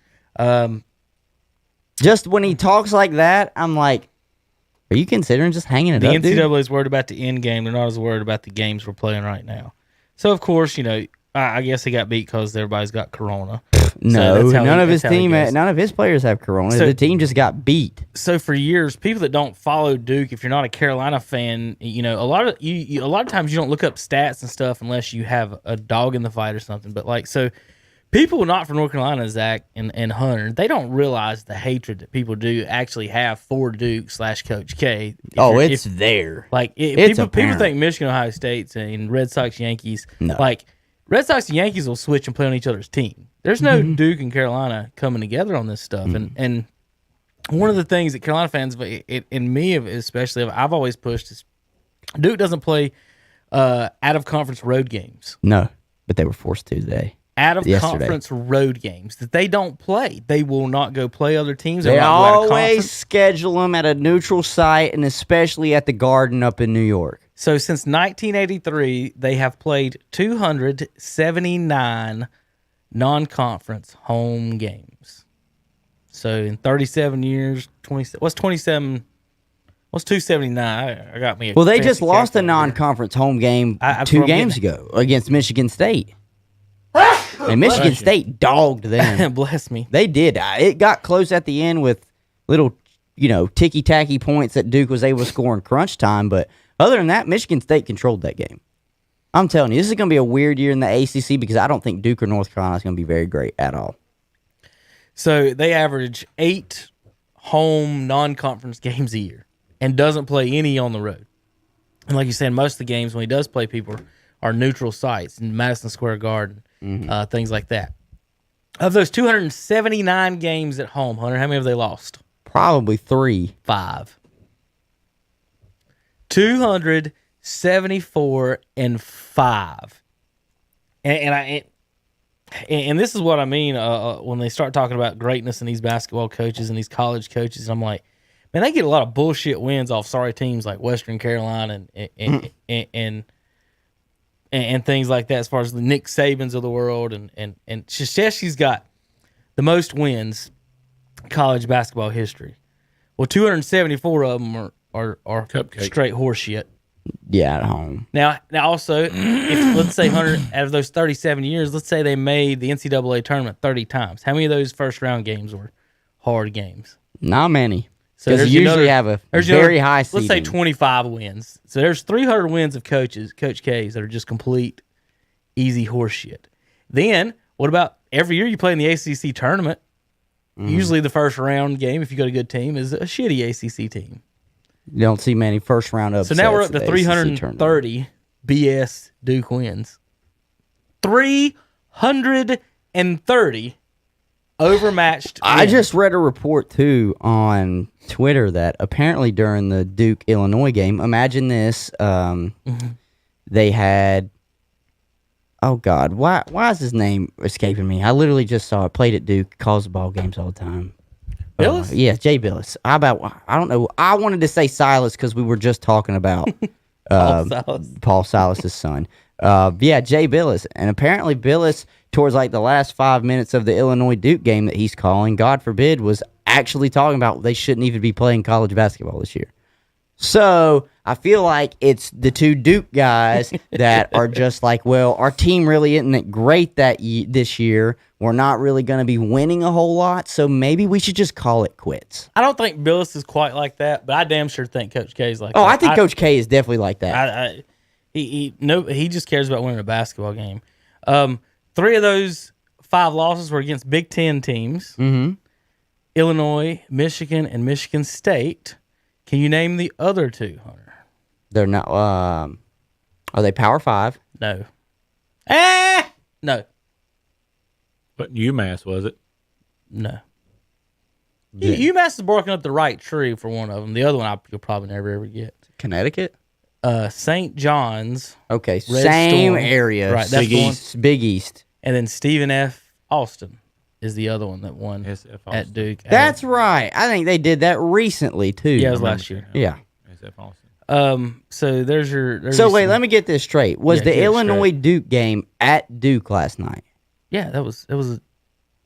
Just when he talks like that, I'm like, are you considering just hanging it up, The NCAA is worried about the end game. They're not as worried about the games we're playing right now. So, of course, I guess he got beat because everybody's got corona. No, none of his players have corona. So, the team just got beat. So for years, people that don't follow Duke, if you're not a Carolina fan, a lot of times you don't look up stats and stuff unless you have a dog in the fight or something. But people not from North Carolina, Zach and Hunter, they don't realize the hatred that people do actually have for Duke / Coach K. It's there. People think Michigan, Ohio State, and Red Sox, Yankees. No. Red Sox and Yankees will switch and play on each other's team. There's no Duke and Carolina coming together on this stuff. And one of the things that Carolina fans, and me especially, I've always pushed is Duke doesn't play out of conference road games. No, but they were forced to today. Out of conference road games that they don't play. They will not go play other teams. They always schedule them at a neutral site, and especially at the Garden up in New York. So since 1983, they have played 279 non-conference home games. So in 37 years, what's 27? What's 279? I got me. Well, they just lost a non-conference home game 2 games ago against Michigan State. And Michigan State dogged them. Bless me. They did. It got close at the end with little, ticky-tacky points that Duke was able to score in crunch time. But other than that, Michigan State controlled that game. I'm telling you, this is going to be a weird year in the ACC because I don't think Duke or North Carolina is going to be very great at all. So they average 8 home non-conference games a year and doesn't play any on the road. And like you said, most of the games when he does play people are neutral sites in Madison Square Garden. Things like that. Of those 279 games at home, Hunter, how many have they lost? Probably 3. 5. 274 and 5. And this is what I mean when they start talking about greatness in these basketball coaches and these college coaches. I'm like, man, they get a lot of bullshit wins off sorry teams like Western Carolina and things like that, as far as the Nick Sabans of the world, and Krzyzewski's got the most wins in college basketball history. Well, 274 of them are straight horseshit. Yeah, at home. Now also, if let's say 100 out of those 37 years, let's say they made the NCAA tournament 30 times. How many of those first round games were hard games? Not many. So because you usually have a very high seeding. Let's say 25 wins. So there's 300 wins of Coach K's that are just complete easy horse shit. Then, what about every year you play in the ACC tournament? Usually the first round game, if you got a good team, is a shitty ACC team. You don't see many first round upsets. So now we're up to 330 BS Duke wins. 330 overmatched. I just read a report too on Twitter that apparently during the Duke Illinois game, imagine this, they had, oh God, why is his name escaping me? I literally just saw it. Played at Duke, calls the ball games all the time. Billis? Yes, Jay Billis. I don't know. I wanted to say Silas because we were just talking about Paul Silas' son. Jay Billis. And apparently Billis, towards like the last 5 minutes of the Illinois-Duke game that he's calling, God forbid, was actually talking about they shouldn't even be playing college basketball this year. So I feel like it's the two Duke guys that are just like, well, our team really isn't that great this year. We're not really going to be winning a whole lot, so maybe we should just call it quits. I don't think Billis is quite like that, but I damn sure think Coach K is like that. I think Coach K is definitely like that. He just cares about winning a basketball game. 3 of those 5 losses were against Big Ten teams. Mm-hmm. Illinois, Michigan, and Michigan State. Can you name the other 2, Hunter? They're not. Are they Power 5? No. No. But UMass, was it? No. UMass is barking up the right tree for one of them. The other one you'll probably never ever get. Connecticut? St. John's. Okay, Red same Storm. area. Right, that's Big East. And then Stephen F. Austin is the other one that won SF at Duke. That's right. I think they did that recently too. Yeah, it was last year. Yeah. SF Austin. So there's your. So wait, let me get this straight. Was the Illinois Duke game at Duke last night? Yeah, it was a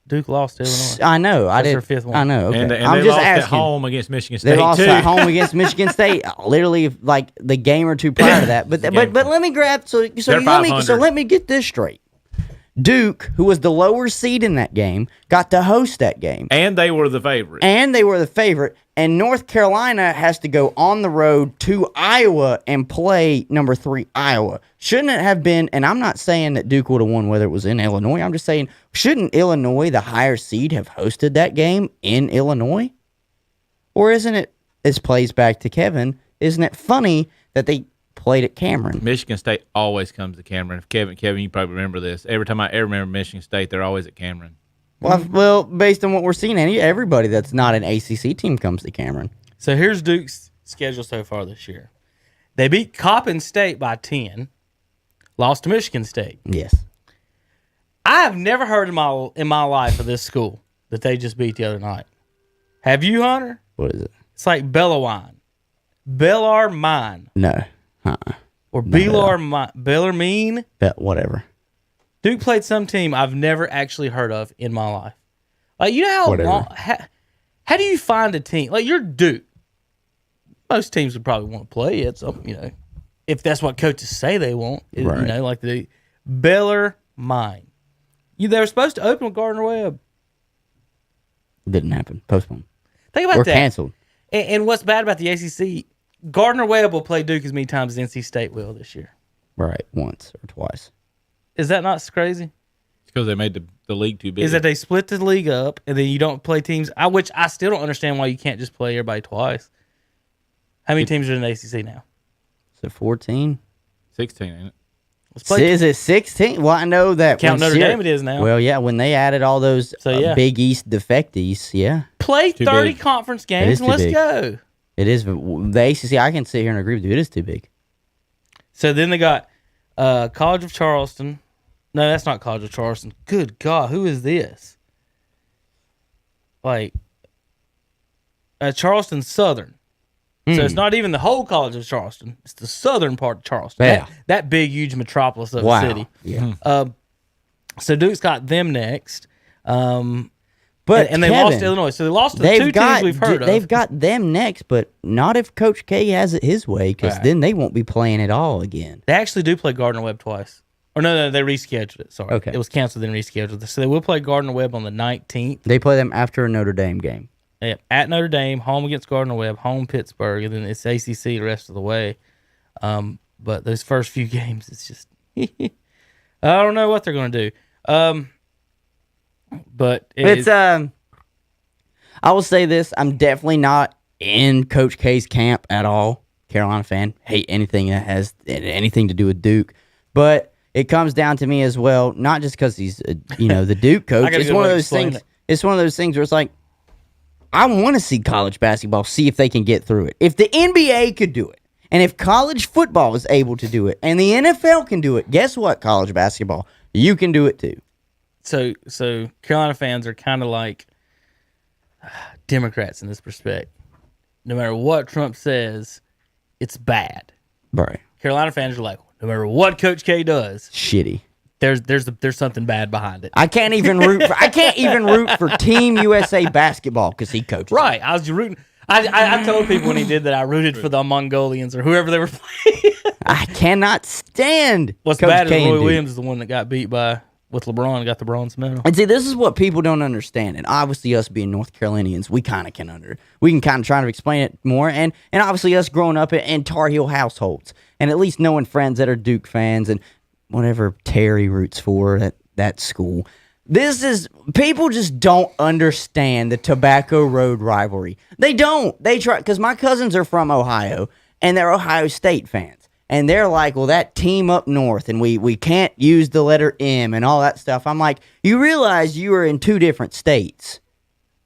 Duke lost to Illinois. I know. That's their 5th one. I know. Okay. And I'm they just lost asking. at home against Michigan State. They lost too. at home against Michigan State. Literally, like the game or two prior to that. But let me grab. So let me get this straight. Duke, who was the lower seed in that game, got to host that game. And they were the favorite. And North Carolina has to go on the road to Iowa and play number 3 Iowa. Shouldn't it have been, and I'm not saying that Duke would have won whether it was in Illinois. I'm just saying, shouldn't Illinois, the higher seed, have hosted that game in Illinois? Or isn't it, this plays back to Kevin, isn't it funny that they played at Cameron? Michigan State always comes to Cameron. Kevin, you probably remember this. Every time I ever remember Michigan State, they're always at Cameron. Well, based on what we're seeing, everybody that's not an ACC team comes to Cameron. So here's Duke's schedule so far this year. They beat Coppin State by 10, lost to Michigan State. Yes. I have never heard in my life of this school that they just beat the other night. Have you, Hunter? What is it? It's like Bellarmine. Bellarmine. No. Or Bellarmine. Whatever. Duke played some team I've never actually heard of in my life. Like, you know how do you find a team? Like, you're Duke. Most teams would probably want to play it. So, if that's what coaches say they want, right. Like the Bellarmine. They were supposed to open with Gardner Webb. Didn't happen. Postponed. Think about that. Or canceled. And what's bad about the ACC, Gardner Webb will play Duke as many times as NC State will this year. Right. Once or twice. Is that not crazy? It's because they made the league too big. Is that they split the league up and then you don't play teams, which I still don't understand why you can't just play everybody twice. How many teams are in the ACC now? Is it 14? 16, ain't it? Is it 16? Well, I know that. Count Notre Dame it is now. Well, yeah, when they added all those Big East defectees, yeah. Play 30 conference games and let's go. It is. The ACC, I can sit here and agree with you. It is too big. So then they got College of Charleston. No, that's not College of Charleston. Good God, who is this? Like, Charleston Southern. So it's not even the whole College of Charleston. It's the southern part of Charleston. Yeah. That big, huge metropolis of the city. Yeah. So Duke's got them next. And they lost to Illinois. So they lost to the 2 teams we've heard of. They've got them next, but not if Coach K has it his way, because then they won't be playing it all again. They actually do play Gardner Webb twice. Or no, they rescheduled it. Sorry. Okay. It was canceled, then rescheduled. So they will play Gardner Webb on the 19th. They play them after a Notre Dame game. Yeah, at Notre Dame, home against Gardner Webb, home Pittsburgh, and then it's ACC the rest of the way. But those first few games, it's just I don't know what they're going to do. But it's I will say this: I'm definitely not in Coach K's camp at all. Carolina fan, hate anything that has anything to do with Duke, but it comes down to me as well. Not just because he's the Duke coach. It's one of those things. It's one of those things where it's like, I want to see college basketball, see if they can get through it. If the NBA could do it, and if college football is able to do it, and the NFL can do it, guess what, college basketball? You can do it too. So Carolina fans are kind of like Democrats in this respect. No matter what Trump says, it's bad. Right. Carolina fans are like, no matter what Coach K does, shitty. There's something bad behind it. I can't even root for Team USA basketball because he coaches. Right. I I told people when he did that I rooted for the Mongolians or whoever they were playing. I cannot stand. What's Coach bad is K and Roy Duke. Williams is the one that got beat with LeBron, got the bronze medal. And see, this is what people don't understand. And obviously, us being North Carolinians, we kind of we can kind of try to explain it more. And obviously, us growing up in Tar Heel households, and at least knowing friends that are Duke fans and whatever Terry roots for at that school. People just don't understand the Tobacco Road rivalry. They don't. They try, because my cousins are from Ohio, and they're Ohio State fans. And they're like, well, that team up north, and we can't use the letter M and all that stuff. I'm like, you realize you are in two different states.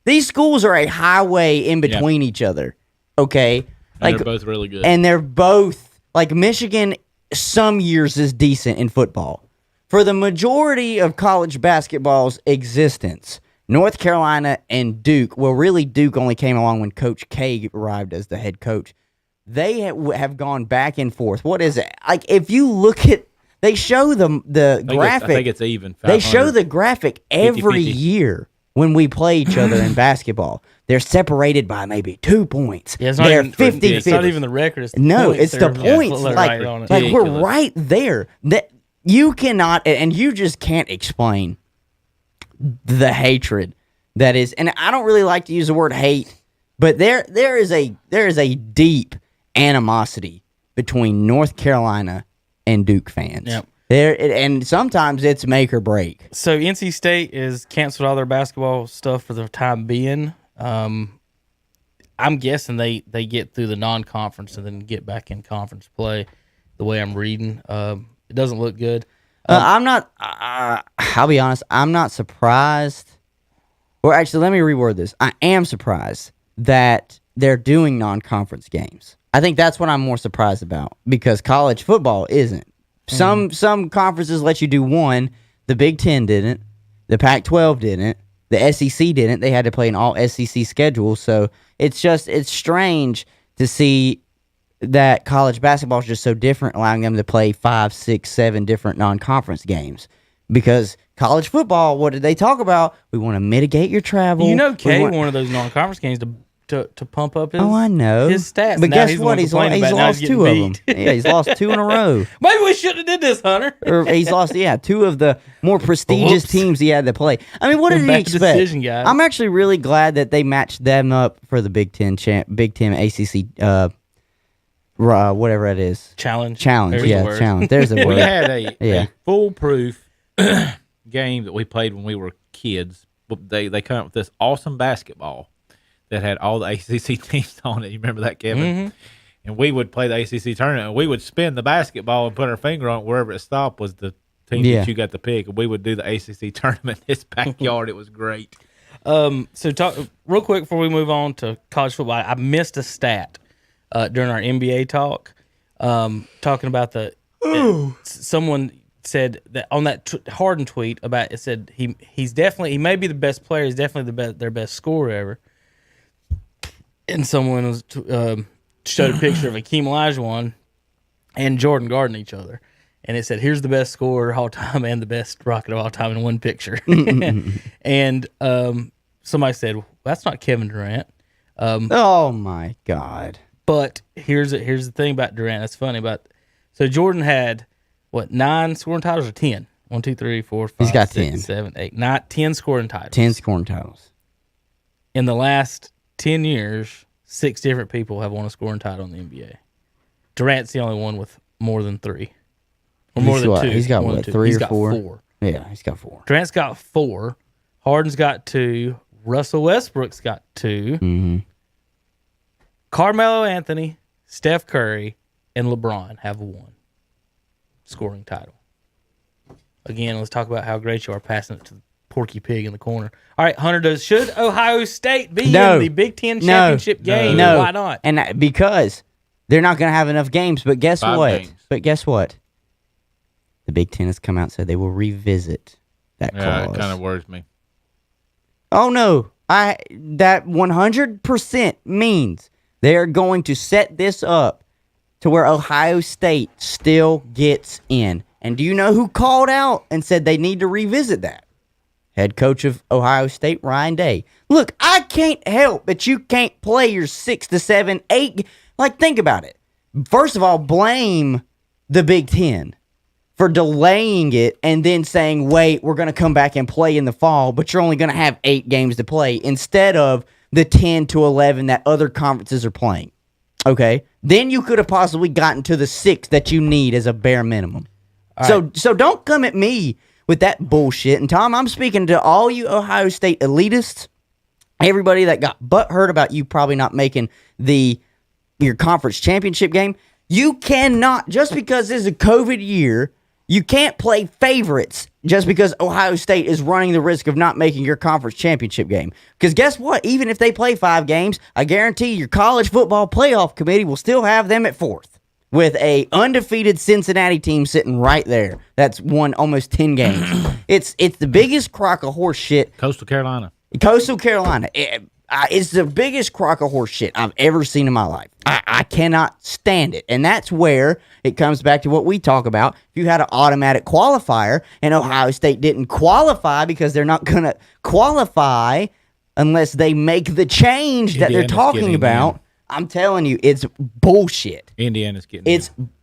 These schools are a highway in between each other, okay? And they're both really good. And they're both, like Michigan, some years is decent in football. For the majority of college basketball's existence, North Carolina and Duke, well, really Duke only came along when Coach K arrived as the head coach. They have gone back and forth. What is it? Like, if you look at, they show the graphic. I think it's even. They show the graphic every 50-50. year when we play each other in basketball. They're separated by maybe 2 points. Yeah, they're 50-50. It's not even the record. It's the No, points. it's the points. Like we're right there. That you cannot, and you just can't explain the hatred that is. And I don't really like to use the word hate, but there is a deep animosity between North Carolina and Duke fans. Yep. And sometimes it's make or break. So NC State is canceled all their basketball stuff for the time being. I'm guessing they get through the non-conference and then get back in conference play. The way I'm reading, it doesn't look good. I'm not. I'll be honest. I'm not surprised. Or actually, let me reword this. I am surprised that they're doing non-conference games. I think that's what I'm more surprised about because college football isn't. Some conferences let you do one. The Big Ten didn't. The Pac-12 didn't. The SEC didn't. They had to play an all SEC schedule. So it's strange to see that college basketball is just so different, allowing them to play 5, 6, 7 different non-conference games. Because college football, what did they talk about? We want to mitigate your travel. You know, Kay won one of those non-conference games to pump up his I know his stats. But Now guess what? He's lost 2 of them. Yeah, he's lost 2 in a row. Maybe we shouldn't have did this, Hunter. Or he's lost 2 of the more prestigious teams he had to play. I mean, what did he Bad expect? decision, guys. I'm actually really glad that they matched them up for the Big Ten ACC whatever it is. Challenge. Challenge. There's the word. Challenge. There's a We word. had a foolproof game that we played when we were kids. They come up with this awesome basketball that had all the ACC teams on it. You remember that, Kevin? Mm-hmm. And we would play the ACC tournament, and we would spin the basketball and put our finger on it. Wherever it stopped was the team that you got to pick. And we would do the ACC tournament in his backyard. It was great. So talk real quick before we move on to college football. I missed a stat during our NBA talk, talking about someone said that on that Harden tweet about it said he may be the best player. He's definitely their best scorer ever. And someone was showed a picture of Akeem Olajuwon and Jordan guarding each other, and it said, "Here's the best scorer of all time and the best Rocket of all time in one picture." And somebody said, well, "That's not Kevin Durant." Oh my God! But here's the thing about Durant. That's funny about. So Jordan had 9 scoring titles or 10? 1, 2, 3, 4, 5. He's got 6, 10. 7, 8, 9, 10 scoring titles. 10 scoring titles. In the last 10 years, 6 different people have won a scoring title in the NBA. Durant's the only one with more than 3. Or more than 2. He's got more what, than 2. 3 He's or got 4? 4. Yeah, he's got 4. Durant's got 4. Harden's got 2. Russell Westbrook's got 2. Mm-hmm. Carmelo Anthony, Steph Curry, and LeBron have 1 scoring title. Again, let's talk about how great you are passing it to the Porky Pig in the corner. All right, Hunter, should Ohio State be in the Big Ten championship game? No. Why not? And because they're not going to have enough games. But guess 5 what? games. But guess what? The Big Ten has come out and said they will revisit that clause. Yeah, it kind of worries me. Oh no! That 100% means they are going to set this up to where Ohio State still gets in. And do you know who called out and said they need to revisit that? head coach of Ohio State, Ryan Day. Look, I can't help that you can't play your 6 to 7, 8. Like, think about it. First of all, blame the Big Ten for delaying it and then saying, wait, we're going to come back and play in the fall, but you're only going to have 8 games to play instead of the 10 to 11 that other conferences are playing. Okay? Then you could have possibly gotten to the 6 that you need as a bare minimum. So don't come at me with that bullshit. And Tom, I'm speaking to all you Ohio State elitists, everybody that got butthurt about you probably not making your conference championship game. You cannot, just because this is a COVID year, you can't play favorites just because Ohio State is running the risk of not making your conference championship game. Because guess what? Even if they play 5 games, I guarantee your college football playoff committee will still have them at 4th with a undefeated Cincinnati team sitting right there. That's won almost 10 games. It's the biggest crock of horse shit. Coastal Carolina. It's the biggest crock of horse shit I've ever seen in my life. I cannot stand it. And that's where it comes back to what we talk about. If you had an automatic qualifier and Ohio State didn't qualify because they're not going to qualify unless they make the change that they're talking about, I'm telling you, it's bullshit. Indiana's getting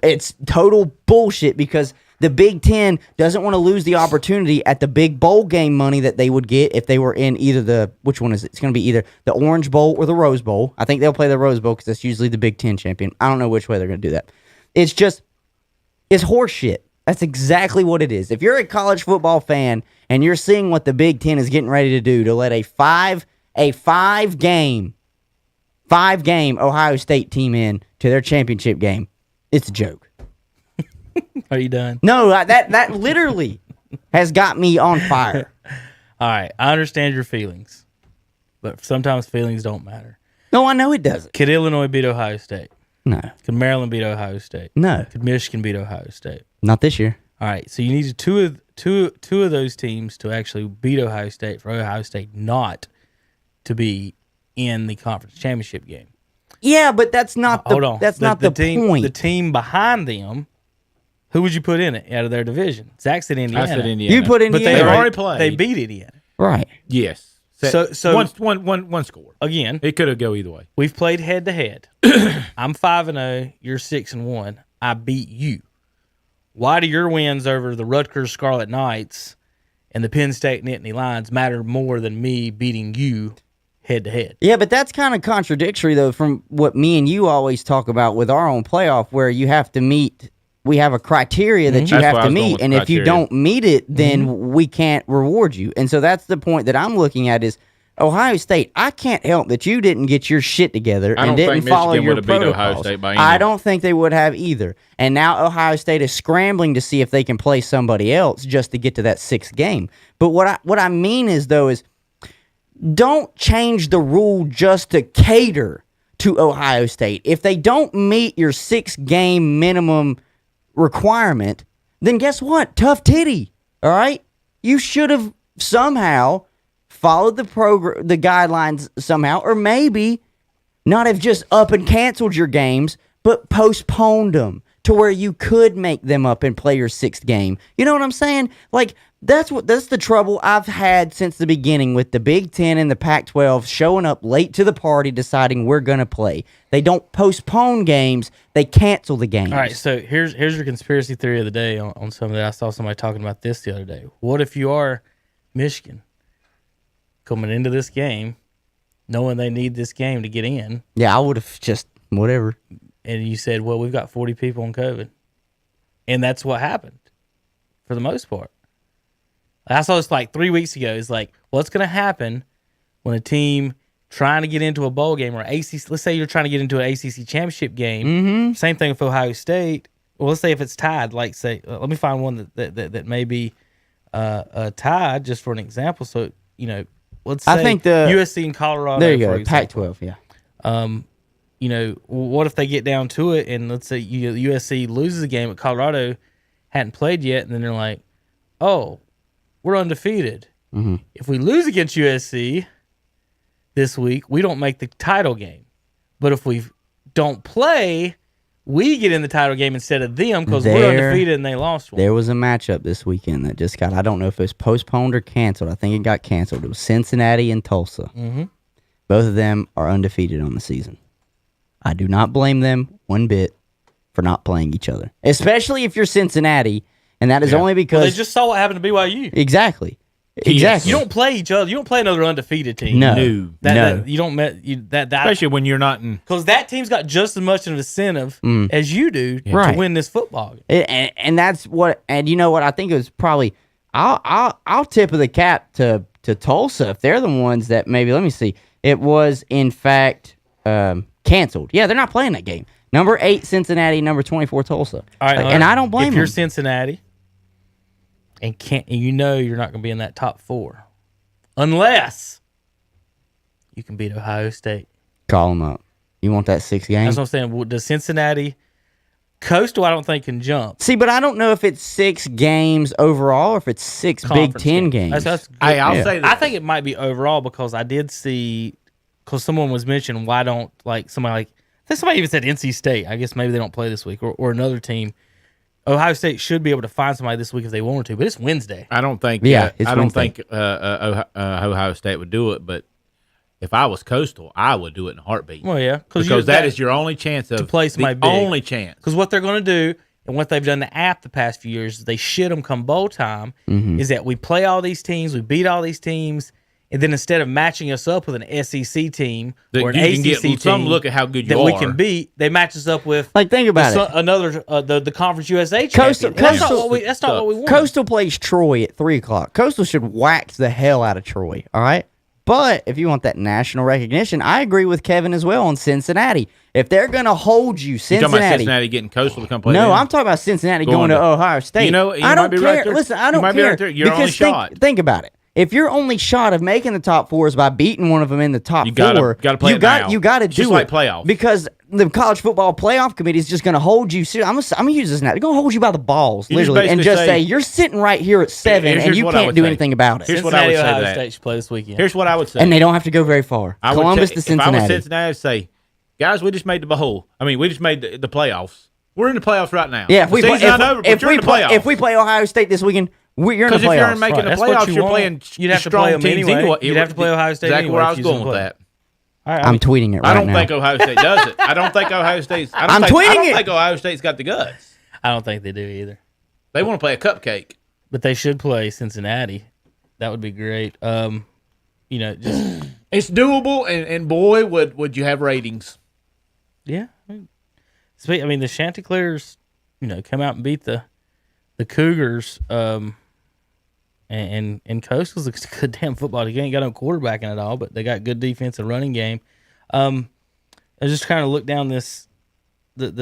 It's total bullshit because the Big Ten doesn't want to lose the opportunity at the big bowl game money that they would get if they were in either which one is it? It's going to be either the Orange Bowl or the Rose Bowl. I think they'll play the Rose Bowl because that's usually the Big Ten champion. I don't know which way they're going to do that. It's horse shit. That's exactly what it is. If you're a college football fan and you're seeing what the Big Ten is getting ready to do to let a five game Ohio State team in to their championship game, it's a joke. Are you done? No, that literally has got me on fire. All right, I understand your feelings, but sometimes feelings don't matter. No, I know it doesn't. Could Illinois beat Ohio State? No. Could Maryland beat Ohio State? No. Could Michigan beat Ohio State? Not this year. All right, so you need two of those teams to actually beat Ohio State for Ohio State not to be in the conference championship game. Yeah, but that's not the point. The team behind them. Who would you put in it out of their division? Zach said Indiana. I said Indiana. You put Indiana. But they've already played. They beat Indiana. Right. Yes. So one score. Again, it could have go either way. We've played head to head. I'm 5-0. You're 6-1. I beat you. Why do your wins over the Rutgers Scarlet Knights and the Penn State Nittany Lions matter more than me beating you head to head? Yeah, but that's kind of contradictory though from what me and you always talk about with our own playoff, where you have to meet. We have a criteria that you have to meet, and if you don't meet it, then we can't reward you. And so that's the point that I'm looking at is Ohio State. I can't help that you didn't get your shit together and didn't follow your protocols. I don't think they would have either. And now Ohio State is scrambling to see if they can play somebody else just to get to that 6th game. But what I mean is don't change the rule just to cater to Ohio State. If they don't meet your 6-game minimum requirement, then guess what? Tough titty. All right? You should have somehow followed the guidelines somehow, or maybe not have just up and canceled your games, but postponed them to where you could make them up and play your 6th game. You know what I'm saying? Like, that's the trouble I've had since the beginning with the Big Ten and the Pac-12 showing up late to the party deciding we're going to play. They don't postpone games. They cancel the games. All right, so here's your conspiracy theory of the day on some of that. I saw somebody talking about this the other day. What if you are Michigan coming into this game knowing they need this game to get in? Yeah, I would have just whatever. And you said, well, we've got 40 people on COVID. And that's what happened for the most part. I saw this like 3 weeks ago. It's like, what's going to happen when a team trying to get into a bowl game or ACC, let's say you're trying to get into an ACC championship game. Mm-hmm. Same thing with Ohio State. Well, let's say if it's tied, like say, let me find one that may be tied just for an example. So, let's say I think USC and Colorado. There you go, Pac-12, yeah. What if they get down to it and let's say USC loses a game, but Colorado hadn't played yet, and then they're like, oh, we're undefeated. Mm-hmm. If we lose against USC this week, we don't make the title game. But if we don't play, we get in the title game instead of them because we're undefeated and they lost one. There was a matchup this weekend that just got, I don't know if it was postponed or canceled. I think it got canceled. It was Cincinnati and Tulsa. Mm-hmm. Both of them are undefeated on the season. I do not blame them one bit for not playing each other, especially if you're Cincinnati, and that is only because they just saw what happened to BYU. Exactly. Exactly. You don't play each other. You don't play another undefeated team. No. You don't especially when you're not in. Because that team's got just as much of an incentive as you do to win this football game. And that's what. And you know what? I think it was probably. I'll tip of the cap to Tulsa if they're the ones that maybe. Let me see. It was in fact canceled. Yeah, they're not playing that game. Number 8 Cincinnati, number 24 Tulsa. All right, and I don't blame them. If you're Cincinnati. And you're not going to be in that top 4 unless you can beat Ohio State. Call them up. You want that 6 game? That's what I'm saying. Well, does Cincinnati Coastal? I don't think can jump. See, but I don't know if it's 6 games overall or if it's 6 Big Ten games. I'll say that. I think it might be overall because I did see because someone was mentioning why don't somebody I think somebody even said NC State. I guess maybe they don't play this week or another team. Ohio State should be able to find somebody this week if they wanted to, but it's Wednesday. I don't think. Ohio State would do it, but if I was Coastal, I would do it in a heartbeat. Well, yeah, because that is your only chance to play somebody big. Only chance. Because what they're going to do and what they've done the app the past few years is they shit them come bowl time. Mm-hmm. Is that we play all these teams, we beat all these teams. And then instead of matching us up with an SEC team or an ACC team, some look at how good you that are. we can beat, they match us up with think about it. Another the Conference USA champion. That's not what we want. Coastal plays Troy at 3:00. Coastal should wax the hell out of Troy. All right, but if you want that national recognition, I agree with Kevin as well on Cincinnati. If they're gonna hold you, You're talking about Cincinnati getting Coastal to come play. No, I'm talking about Cincinnati going to Ohio State. I don't care. Right there. Listen, I don't care. Right your only shot. Think about it. If your only shot of making the top 4 is by beating one of them in the top 4, play you got to do just it. Like playoffs. Because the college football playoff committee is just going to hold you. I'm going to use this now. They're going to hold you by the balls, literally, and just say you're sitting right here at 7, and you can't do anything about it. Here's what I would say. Ohio State should play this weekend. Here's what I would say. And they don't have to go very far. Columbus to Cincinnati. If I was Cincinnati, I'd say, guys, we just made the bowl. We just made the playoffs. We're in the playoffs right now. Yeah, if we play Ohio State this weekend, you're in the playoffs. Because if you're making the playoffs, you're playing you'd have to play them anyway. You'd have to play Ohio State exactly anyway. Where I was going with that. I'm tweeting it right now. I don't think Ohio State does it. I don't think Ohio State's. I don't think Ohio State's got the guts. I don't think they do either. They want to play a cupcake. But they should play Cincinnati. That would be great. Just it's doable, and boy, would you have ratings. Yeah. The Chanticleers, come out and beat the Cougars. And Coastal's a good damn football team. They ain't got no quarterback in it all, but they got good defense and running game. I just kind of look down the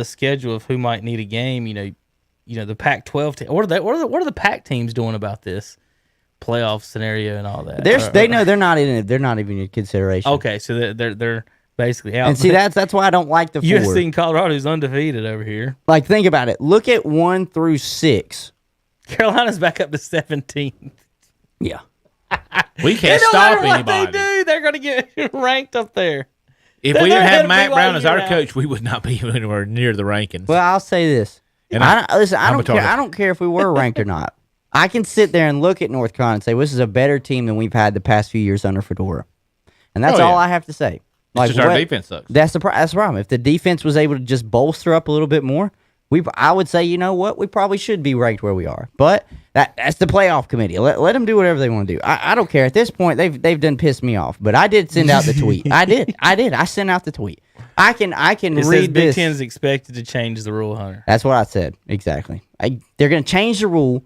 schedule of who might need a game. The Pac-12 team. What are the Pac teams doing about this playoff scenario and all that? They know they're not in it. They're not even in consideration. Okay, so they're basically out. And see, that's why I don't like the 4. USC and Colorado's undefeated over here. Think about it. Look at 1 through 6. Carolina's back up to 17th. Yeah. We can't stop anybody. What they do, they're going to get ranked up there. If we didn't have Matt Brown as our coach, we would not be anywhere near the rankings. Well, I'll say this. And I don't care if we were ranked or not. I can sit there and look at North Carolina and say, this is a better team than we've had the past few years under Fedora. And that's all I have to say. Just our defense sucks. That's the problem. If the defense was able to just bolster up a little bit more, I would say, you know what, we probably should be ranked where we are. But that's the playoff committee. Let them do whatever they want to do. I don't care. At this point, they've done pissed me off. But I did send out the tweet. I did. I sent out the tweet. I can it read Big this. Ten is expected to change the rule, Hunter. That's what I said. Exactly. They're going to change the rule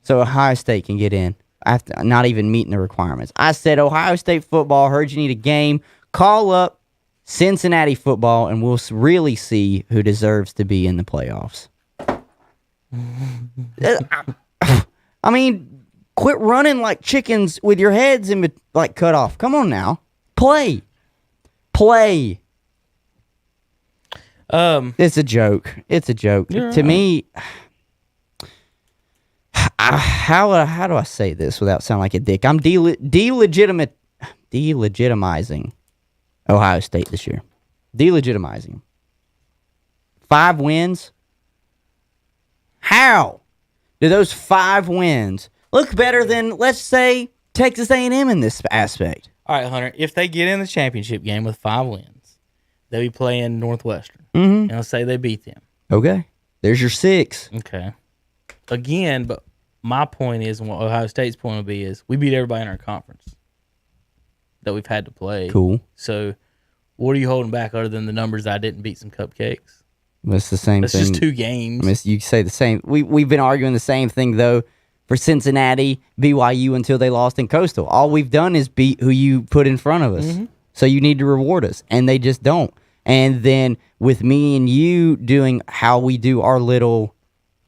so Ohio State can get in after not even meeting the requirements. I said, Ohio State football, heard you need a game. Call up Cincinnati football, and we'll really see who deserves to be in the playoffs. Quit running like chickens with your heads cut off. Come on now. Play. It's a joke. To me, how do I say this without sounding like a dick? I'm delegitimizing Ohio State this year. Delegitimizing. 5 wins? How do those 5 wins look better than, let's say, Texas A&M in this aspect? All right, Hunter, if they get in the championship game with 5 wins, they'll be playing Northwestern. Mm-hmm. And let's say they beat them. Okay. There's your 6. Okay. Again, but my point is, and what Ohio State's point would be, is we beat everybody in our conference that we've had to play. Cool. So what are you holding back other than the numbers I didn't beat some cupcakes? It's the same That's thing. just 2 games. I mean, you say the same. We've been arguing the same thing, though, for Cincinnati, BYU, until they lost in Coastal. All we've done is beat who you put in front of us. Mm-hmm. So you need to reward us, and they just don't. And then with me and you doing how we do our little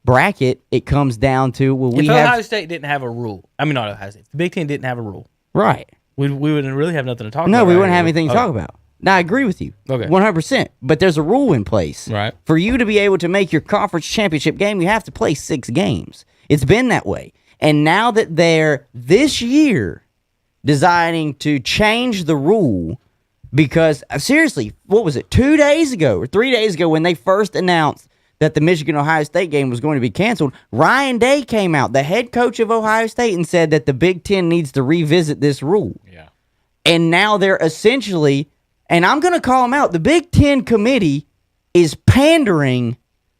bracket, it comes down to, well, we if have... Ohio State didn't have a rule, I mean, not Ohio State, if the Big Ten didn't have a rule, Right. we wouldn't really have nothing to talk about. No, we wouldn't have anything to talk about. Now, I agree with you. Okay. 100%. But there's a rule in place. Right. For you to be able to make your conference championship game, you have to play 6 games. It's been that way. And now that they're, this year, deciding to change the rule, because, seriously, what was it, 2 days ago or 3 days ago when they first announced that the Michigan-Ohio State game was going to be canceled, Ryan Day came out, the head coach of Ohio State, and said that the Big Ten needs to revisit this rule. Yeah. And now they're essentially... And I'm going to call them out. The Big Ten committee is pandering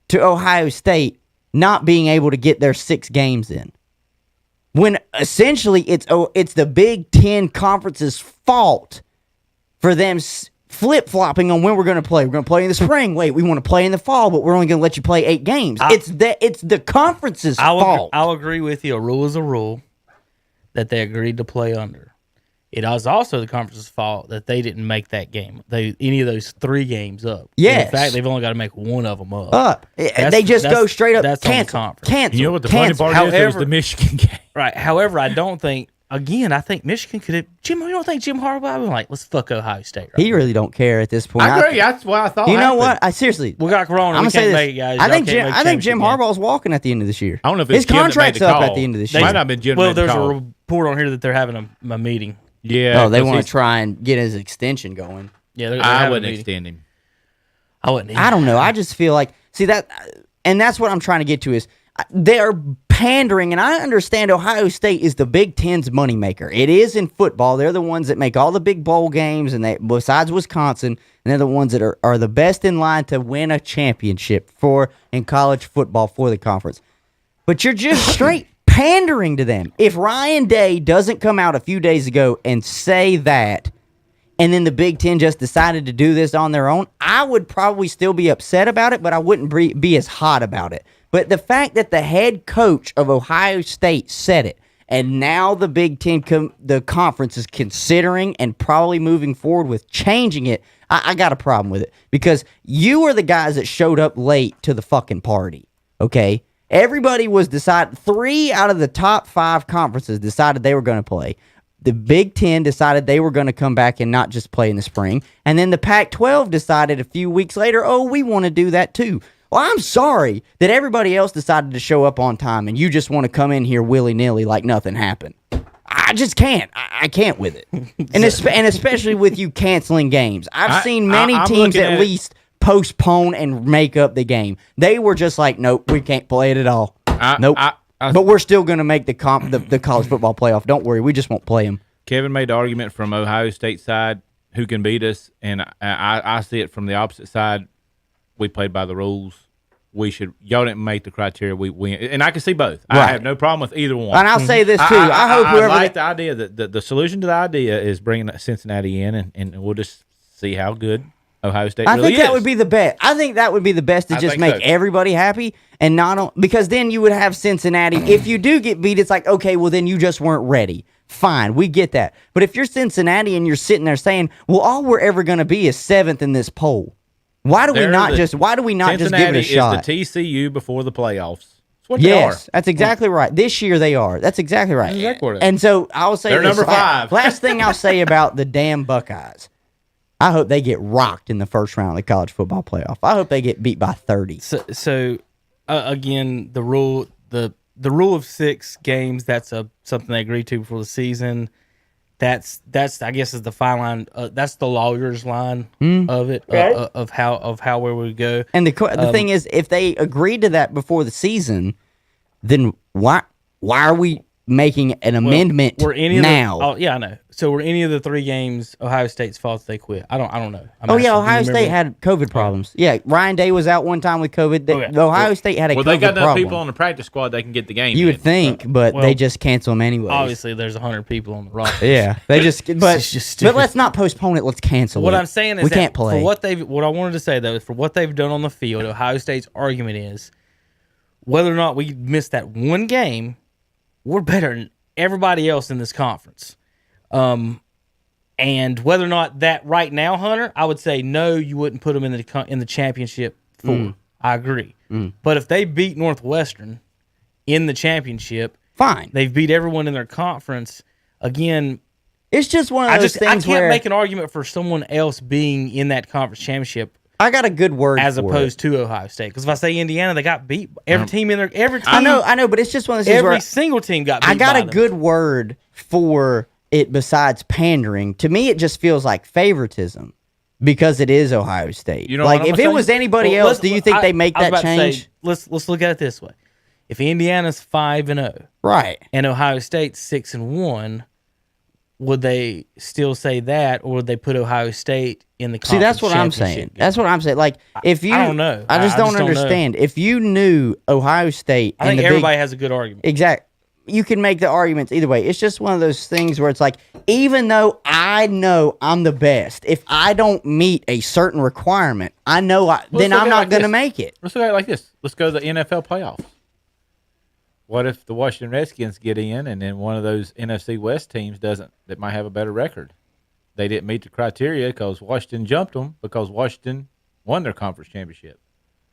to Ohio State not being able to get their 6 games in. When essentially it's the Big Ten Conference's fault for them flip-flopping on when we're going to play. We're going to play in the spring. Wait, we want to play in the fall, but we're only going to let you play 8 games. It's the conference's fault. I'll agree with you. A rule is a rule that they agreed to play under. It is also the conference's fault that they didn't make that game, any of those 3 games up. Yes. In fact, they've only got to make one of them up. They just go straight up. That's Cancel. on the conference. Cancel. You know what the funny part is? It was the Michigan game. Right. However, I don't think. Again, I think Michigan could have. You don't think Jim Harbaugh would be like, let's fuck Ohio State? Right? He really don't care at this point. I agree. That's what I thought. You know what? I seriously. We got Corona. I'm we gonna say can't this. make it, guys. I think Jim Harbaugh's walking at the end of this year. I don't know if his it's Jim that contract's made the up call. at the end of this Might year. not have been Jim. Well, that made there's the a call. report on here that they're having a meeting. Yeah. Oh, they want to try and get his extension going. Yeah, they're I having wouldn't a meeting. extend him. I wouldn't. Either. I don't know. I just feel like, see that, and that's what I'm trying to get to is they're pandering, and I understand Ohio State is the Big Ten's moneymaker. It is in football. They're the ones that make all the big bowl games, and they, besides Wisconsin, and they're the ones that are the best in line to win a championship in college football for the conference. But you're just straight pandering to them. If Ryan Day doesn't come out a few days ago and say that, and then the Big Ten just decided to do this on their own, I would probably still be upset about it, but I wouldn't be as hot about it. But the fact that the head coach of Ohio State said it, and now the Big Ten, the conference is considering and probably moving forward with changing it, I got a problem with it. Because you are the guys that showed up late to the fucking party, okay? Everybody was decided. 3 out of the top 5 conferences decided they were going to play. The Big Ten decided they were going to come back and not just play in the spring. And then the Pac-12 decided a few weeks later, oh, we want to do that too. Well, I'm sorry that everybody else decided to show up on time and you just want to come in here willy-nilly like nothing happened. I just can't. I can't with it. And especially with you canceling games. I've seen many teams at least postpone and make up the game. They were just like, nope, we can't play it at all. Nope. But we're still going to make the college football playoff. Don't worry, we just won't play them. Kevin made the argument from Ohio State side, who can beat us, and I see it from the opposite side. We played by the rules. Y'all didn't make the criteria. We win, and I can see both. Right. I have no problem with either one. And I'll say this too. I hope whoever I like the idea that the solution to the idea is bringing Cincinnati in, and we'll just see how good Ohio State really is. I think that would be the best. I think that would be the best to just make everybody happy and not because then you would have Cincinnati. If you do get beat, it's like, okay, well, then you just weren't ready. Fine, we get that. But if you're Cincinnati and you're sitting there saying, well, all we're ever going to be is 7th in this poll, why do we not just give it a shot? Cincinnati is the TCU before the playoffs. That's what they are. That's exactly right. This year they are. That's exactly right. And so I'll say they're this. number 5. Last thing I'll say about the damn Buckeyes. I hope they get rocked in the first round of the college football playoff. I hope they get beat by 30. So again, the rule of 6 games, that's something they agreed to before the season. that's I guess is the fine line. That's the lawyer's line of it of how where we go. And the thing is, if they agreed to that before the season, then why are we making an amendment now? I know. So were any of the 3 games Ohio State's fault they quit? I don't know. Ohio State had COVID problems. Yeah, Ryan Day was out one time with COVID. Ohio State had a COVID problem. Well, they got enough people on the practice squad they can get the game. You would think, but they just cancel them anyway. Obviously, there's 100 people on the roster. Yeah, they just but let's not postpone it. Let's cancel it. What I'm saying is we can't play. For what I wanted to say though is for what they've done on the field, Ohio State's argument is whether or not we missed that one game, we're better than everybody else in this conference. And whether or not that right now, Hunter, I would say no, you wouldn't put them in the championship 4. I agree. But if they beat Northwestern in the championship, fine. They've beat everyone in their conference. Again, it's just one of those things I can't make an argument for someone else being in that conference championship. I got a good word as for opposed it. to Ohio State. Because if I say Indiana, they got beat. Every team in there, I know, but it's just one of those things where single team got beat. I got a good word for it besides pandering. To me, it just feels like favoritism because it is Ohio State. You know, like if it was anybody else, do you think they make that change? Let's look at it this way: if Indiana's 5-0, right, and Ohio State's 6-1. Would they still say that, or would they put Ohio State in the conference? See, that's what I'm saying. Game? That's what I'm saying. Like, if you, I don't know. I just don't understand. If you knew Ohio State, I think everybody has a good argument. Exactly. You can make the arguments either way. It's just one of those things where it's like, even though I know I'm the best, if I don't meet a certain requirement, I know then I'm not going to make it. Let's look at it like this. Let's go to the NFL playoffs. What if the Washington Redskins get in and then one of those NFC West teams doesn't, that might have a better record? They didn't meet the criteria because Washington jumped them because Washington won their conference championship.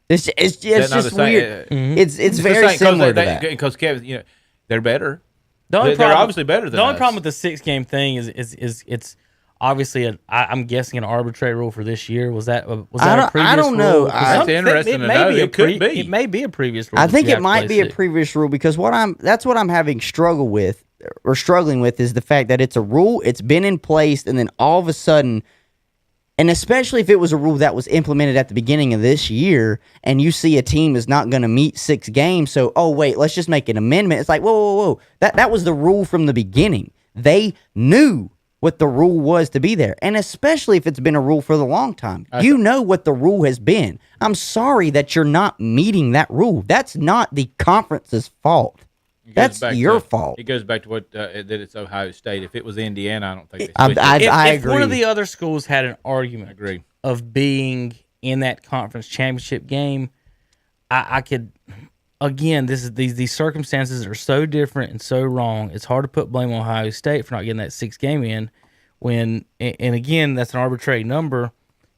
It's just weird. It's very similar to that. Because Kevin, they're better. They're obviously better than us. The only problem with the 6-game thing is it's obviously I'm guessing an arbitrary rule for this year. Was that a previous rule? I don't know. That's interesting to know. It could be. It may be a previous rule. I think it might be a previous rule because that's what I'm having struggling with is the fact that it's a rule, it's been in place, and then all of a sudden, and especially if it was a rule that was implemented at the beginning of this year, and you see a team is not going to meet 6 games, so wait, let's just make an amendment. It's like whoa. That was the rule from the beginning. They knew what the rule was to be there. And especially if it's been a rule for the long time. You know what the rule has been. I'm sorry that you're not meeting that rule. That's not the conference's fault. That's your fault. It goes back to what that it's Ohio State. If it was Indiana, I don't think I if agree. One of the other schools had an argument agree. Of being in that conference championship game, I could... Again, these circumstances are so different and so wrong. It's hard to put blame on Ohio State for not getting that 6th game in. And again, that's an arbitrary number.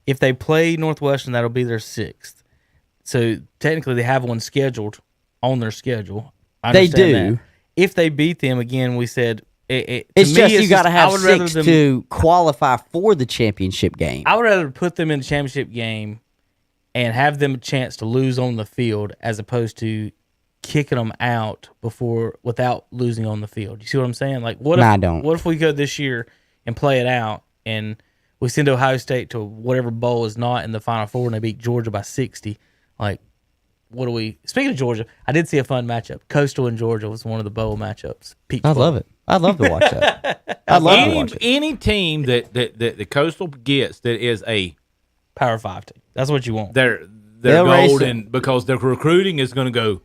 If they play Northwestern, that'll be their 6th. So technically, they have one scheduled on their schedule. They do. That. If they beat them, again, we said it's just you got to have 6 to qualify for the championship game. I would rather put them in the championship game and have them a chance to lose on the field as opposed to kicking them out without losing on the field. You see what I'm saying? Like, what if we go this year and play it out and we send Ohio State to whatever bowl is not in the Final Four and they beat Georgia by 60? Like, what do we... Speaking of Georgia, I did see a fun matchup. Coastal and Georgia was one of the bowl matchups. I love it. I'd love to watch that. I'd love to watch it. Any team that the Coastal gets that is a Power 5 team. That's what you want. They're golden because their recruiting is going to go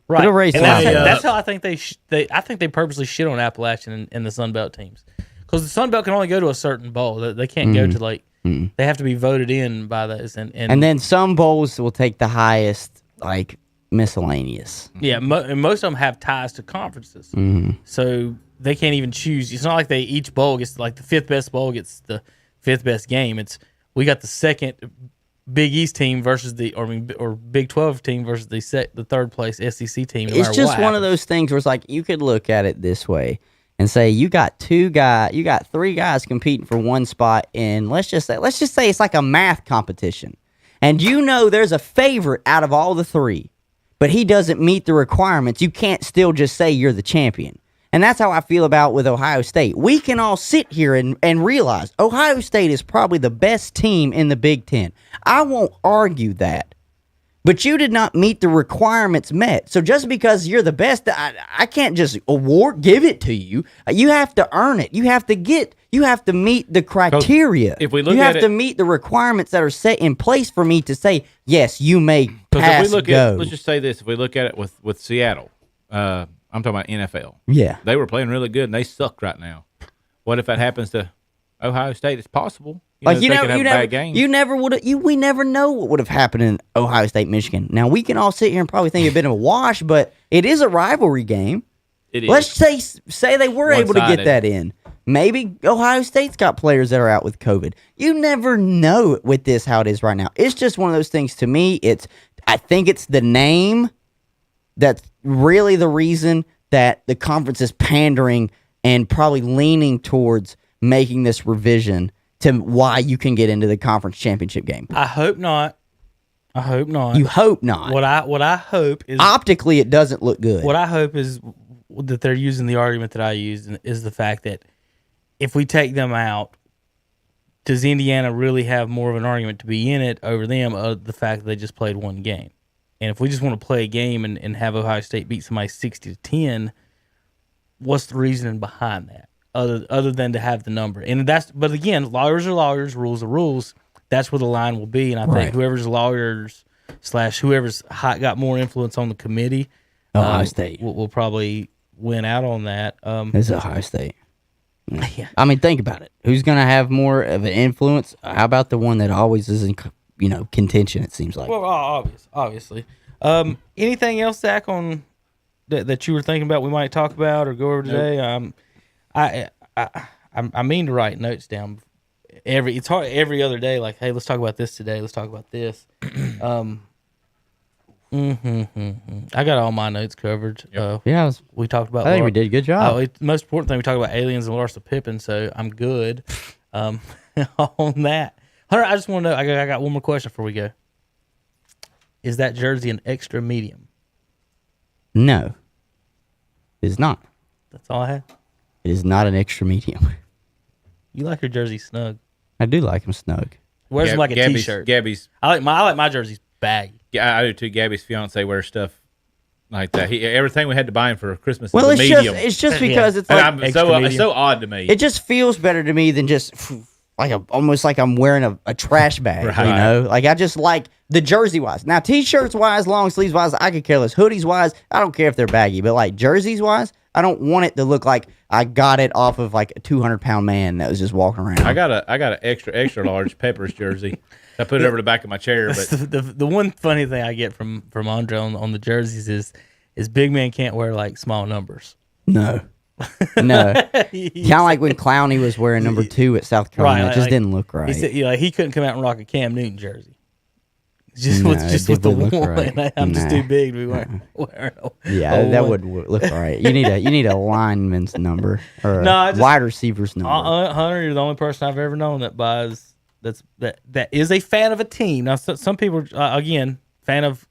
right. And that's how I think I think they purposely shit on Appalachian and the Sun Belt teams because the Sun Belt can only go to a certain bowl. They can't go to they have to be voted in by those. And then some bowls will take the highest miscellaneous. Yeah, and most of them have ties to conferences, so they can't even choose. It's not like each bowl gets the 5th best bowl gets the 5th best game. We got the 2nd Big East team versus or Big 12 team versus the 3rd place SEC team. It's just one of those things where it's like you could look at it this way and say you got 3 guys competing for one spot in let's just say it's like a math competition, and there's a favorite out of all the 3, but he doesn't meet the requirements. You can't still just say you're the champion. And that's how I feel about with Ohio State. We can all sit here and realize Ohio State is probably the best team in the Big Ten. I won't argue that. But you did not meet the requirements met. So just because you're the best, I can't just give it to you. You have to earn it. You have to meet the criteria. If we look you at have to meet the requirements that are set in place for me to say, yes, you may pass if we look go. let's just say this. If we look at it with Seattle, I'm talking about NFL. Yeah. They were playing really good, and they suck right now. What if that happens to Ohio State? It's possible. We never know what would have happened in Ohio State, Michigan. Now, we can all sit here and probably think a bit of a wash, but it is a rivalry game. It is. Let's say they were able to get One-sided. that in. Maybe Ohio State's got players that are out with COVID. You never know with this how it is right now. It's just one of those things to me. I think it's the name that's really the reason that the conference is pandering and probably leaning towards making this revision to why you can get into the conference championship game. I hope not. You hope not. What I hope is Optically, it doesn't look good. what I hope is that they're using the argument that I used is the fact that if we take them out, does Indiana really have more of an argument to be in it over them? The fact that they just played one game, and if we just want to play a game and have Ohio State beat somebody 60-10, what's the reasoning behind that? Other than to have the number. And but again, lawyers are lawyers, rules are rules. That's where the line will be. And I think whoever's lawyers / whoever's got more influence on the committee, Ohio State will probably win out on that. It's Ohio State. Yeah. I mean, think about it. Who's going to have more of an influence? How about the one that always is in, contention? It seems like. Well, obviously. Anything else, Zach, on that you were thinking about? We might talk about or go over today. Nope. I mean to write notes down it's hard every other day, like, hey, let's talk about this today, let's talk about this. I got all my notes covered. Yeah, we talked about I think we did a good job. Most important thing, we talked about aliens and Larsa Pippen, so I'm good on that. Hunter, I just want to know, I got one more question before we go. Is that jersey an extra medium? No, it is not. That's all I had. It is not an extra medium. You like your jersey snug. I do like them snug. Wears them like a t-shirt. Gabby's. I like my jerseys baggy. Yeah, I do too. Gabby's fiance wears stuff like that. Everything we had to buy him for Christmas Well, is a medium. it's just because it's And like it's so odd to me. it just feels better to me than just almost like I'm wearing a trash bag. Right. Like I just like the jersey wise. Now t-shirts wise, long sleeves wise, I could care less. Hoodies wise, I don't care if they're baggy, but like jerseys wise, I don't want it to look like I got it off of like a 200-pound man that was just walking around. I got an extra large Peppers jersey. I put it over the back of my chair. But the one funny thing I get from Andre on the jerseys is big man can't wear like small numbers. No. Kind of like when Clowney was wearing number 2 at South Carolina. It just didn't look right. He said, he couldn't come out and rock a Cam Newton jersey. Just with the one. Right. I'm just too big to be wearing that would look all right. You need a lineman's number or wide receiver's number. Hunter, you're the only person I've ever known that buys that is a fan of a team. Now, some people again fan of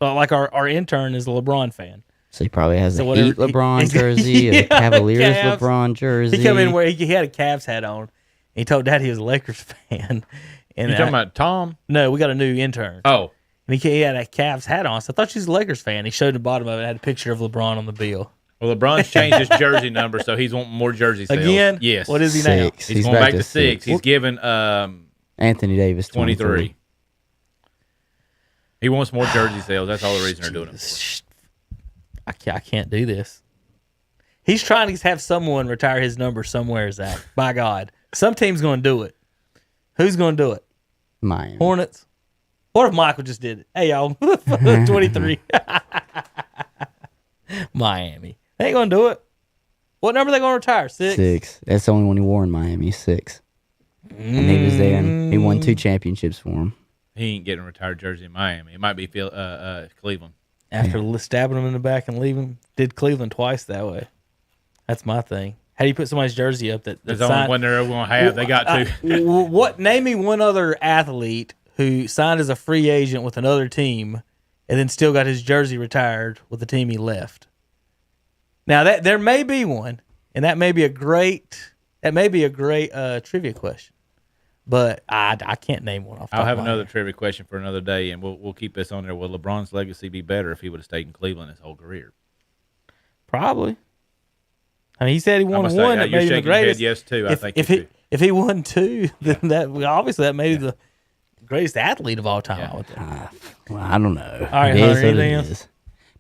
like our intern is a LeBron fan. So he probably has a Heat LeBron jersey, a Cavaliers Cavs. LeBron jersey. He came in where he had a Cavs hat on. He told Dad he was a Lakers fan. And you talking about Tom? No, we got a new intern. Oh. And he had a Cavs hat on, so I thought she was a Lakers fan. He showed the bottom of it, had a picture of LeBron on the bill. Well, LeBron's changed his jersey number, so he's wanting more jersey sales. Again? Yes. What is he now? He's going back to 6. He's given Anthony Davis 23. He wants more jersey sales. That's all the reason they're doing it for. I can't do this. He's trying to have someone retire his number somewhere, Zach. By God. Some team's going to do it. Who's going to do it? Miami. Hornets? What if Michael just did it? Hey, y'all. 23. Miami. They ain't going to do it. What number are they going to retire? 6? 6. That's the only one he wore in Miami, 6. And he was there, and he won 2 championships for him. He ain't getting a retired jersey in Miami. It might be Cleveland. After stabbing him in the back and leaving, did Cleveland twice that way. That's my thing. How do you put somebody's jersey up that's the only one they're ever going to have? They got to. Name me one other athlete who signed as a free agent with another team and then still got his jersey retired with the team he left. Now that there may be one, and that may be a great trivia question, but I can't name one off. I'll have another trivia question for another day, and we'll keep this on there. Will LeBron's legacy be better if he would have stayed in Cleveland his whole career? Probably. I mean, he said he won one. That made him the greatest. Yes, too. If he won two, then that made him the greatest athlete of all time. Yeah. I would think. Well, I don't know. All right, Hunter, anything else?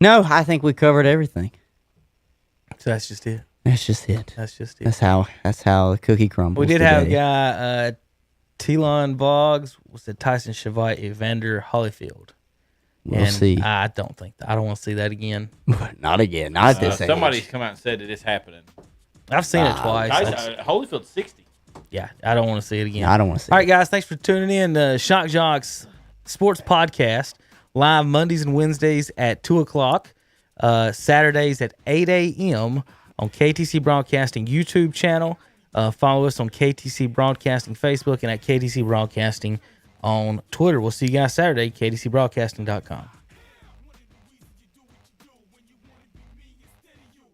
No, I think we covered everything. So that's just it. That's just it. That's how the cookie crumbles. We did today. have a guy, Telon Boggs, was it Tyson Shavite, Evander Holyfield. We'll see. I don't want to see that again. Not again. Not at this age. Somebody's come out and said that it's happening. I've seen it twice. Holyfield's 60. Yeah, I don't want to see it again. I don't want to see it. All right, guys, thanks for tuning in. Shock Joxx Sports Podcast, live Mondays and Wednesdays at 2 o'clock, Saturdays at 8 a.m. on KTC Broadcasting YouTube channel. Follow us on KTC Broadcasting Facebook and at KTC Broadcasting on Twitter. We'll see you guys Saturday, ktcbroadcasting.com.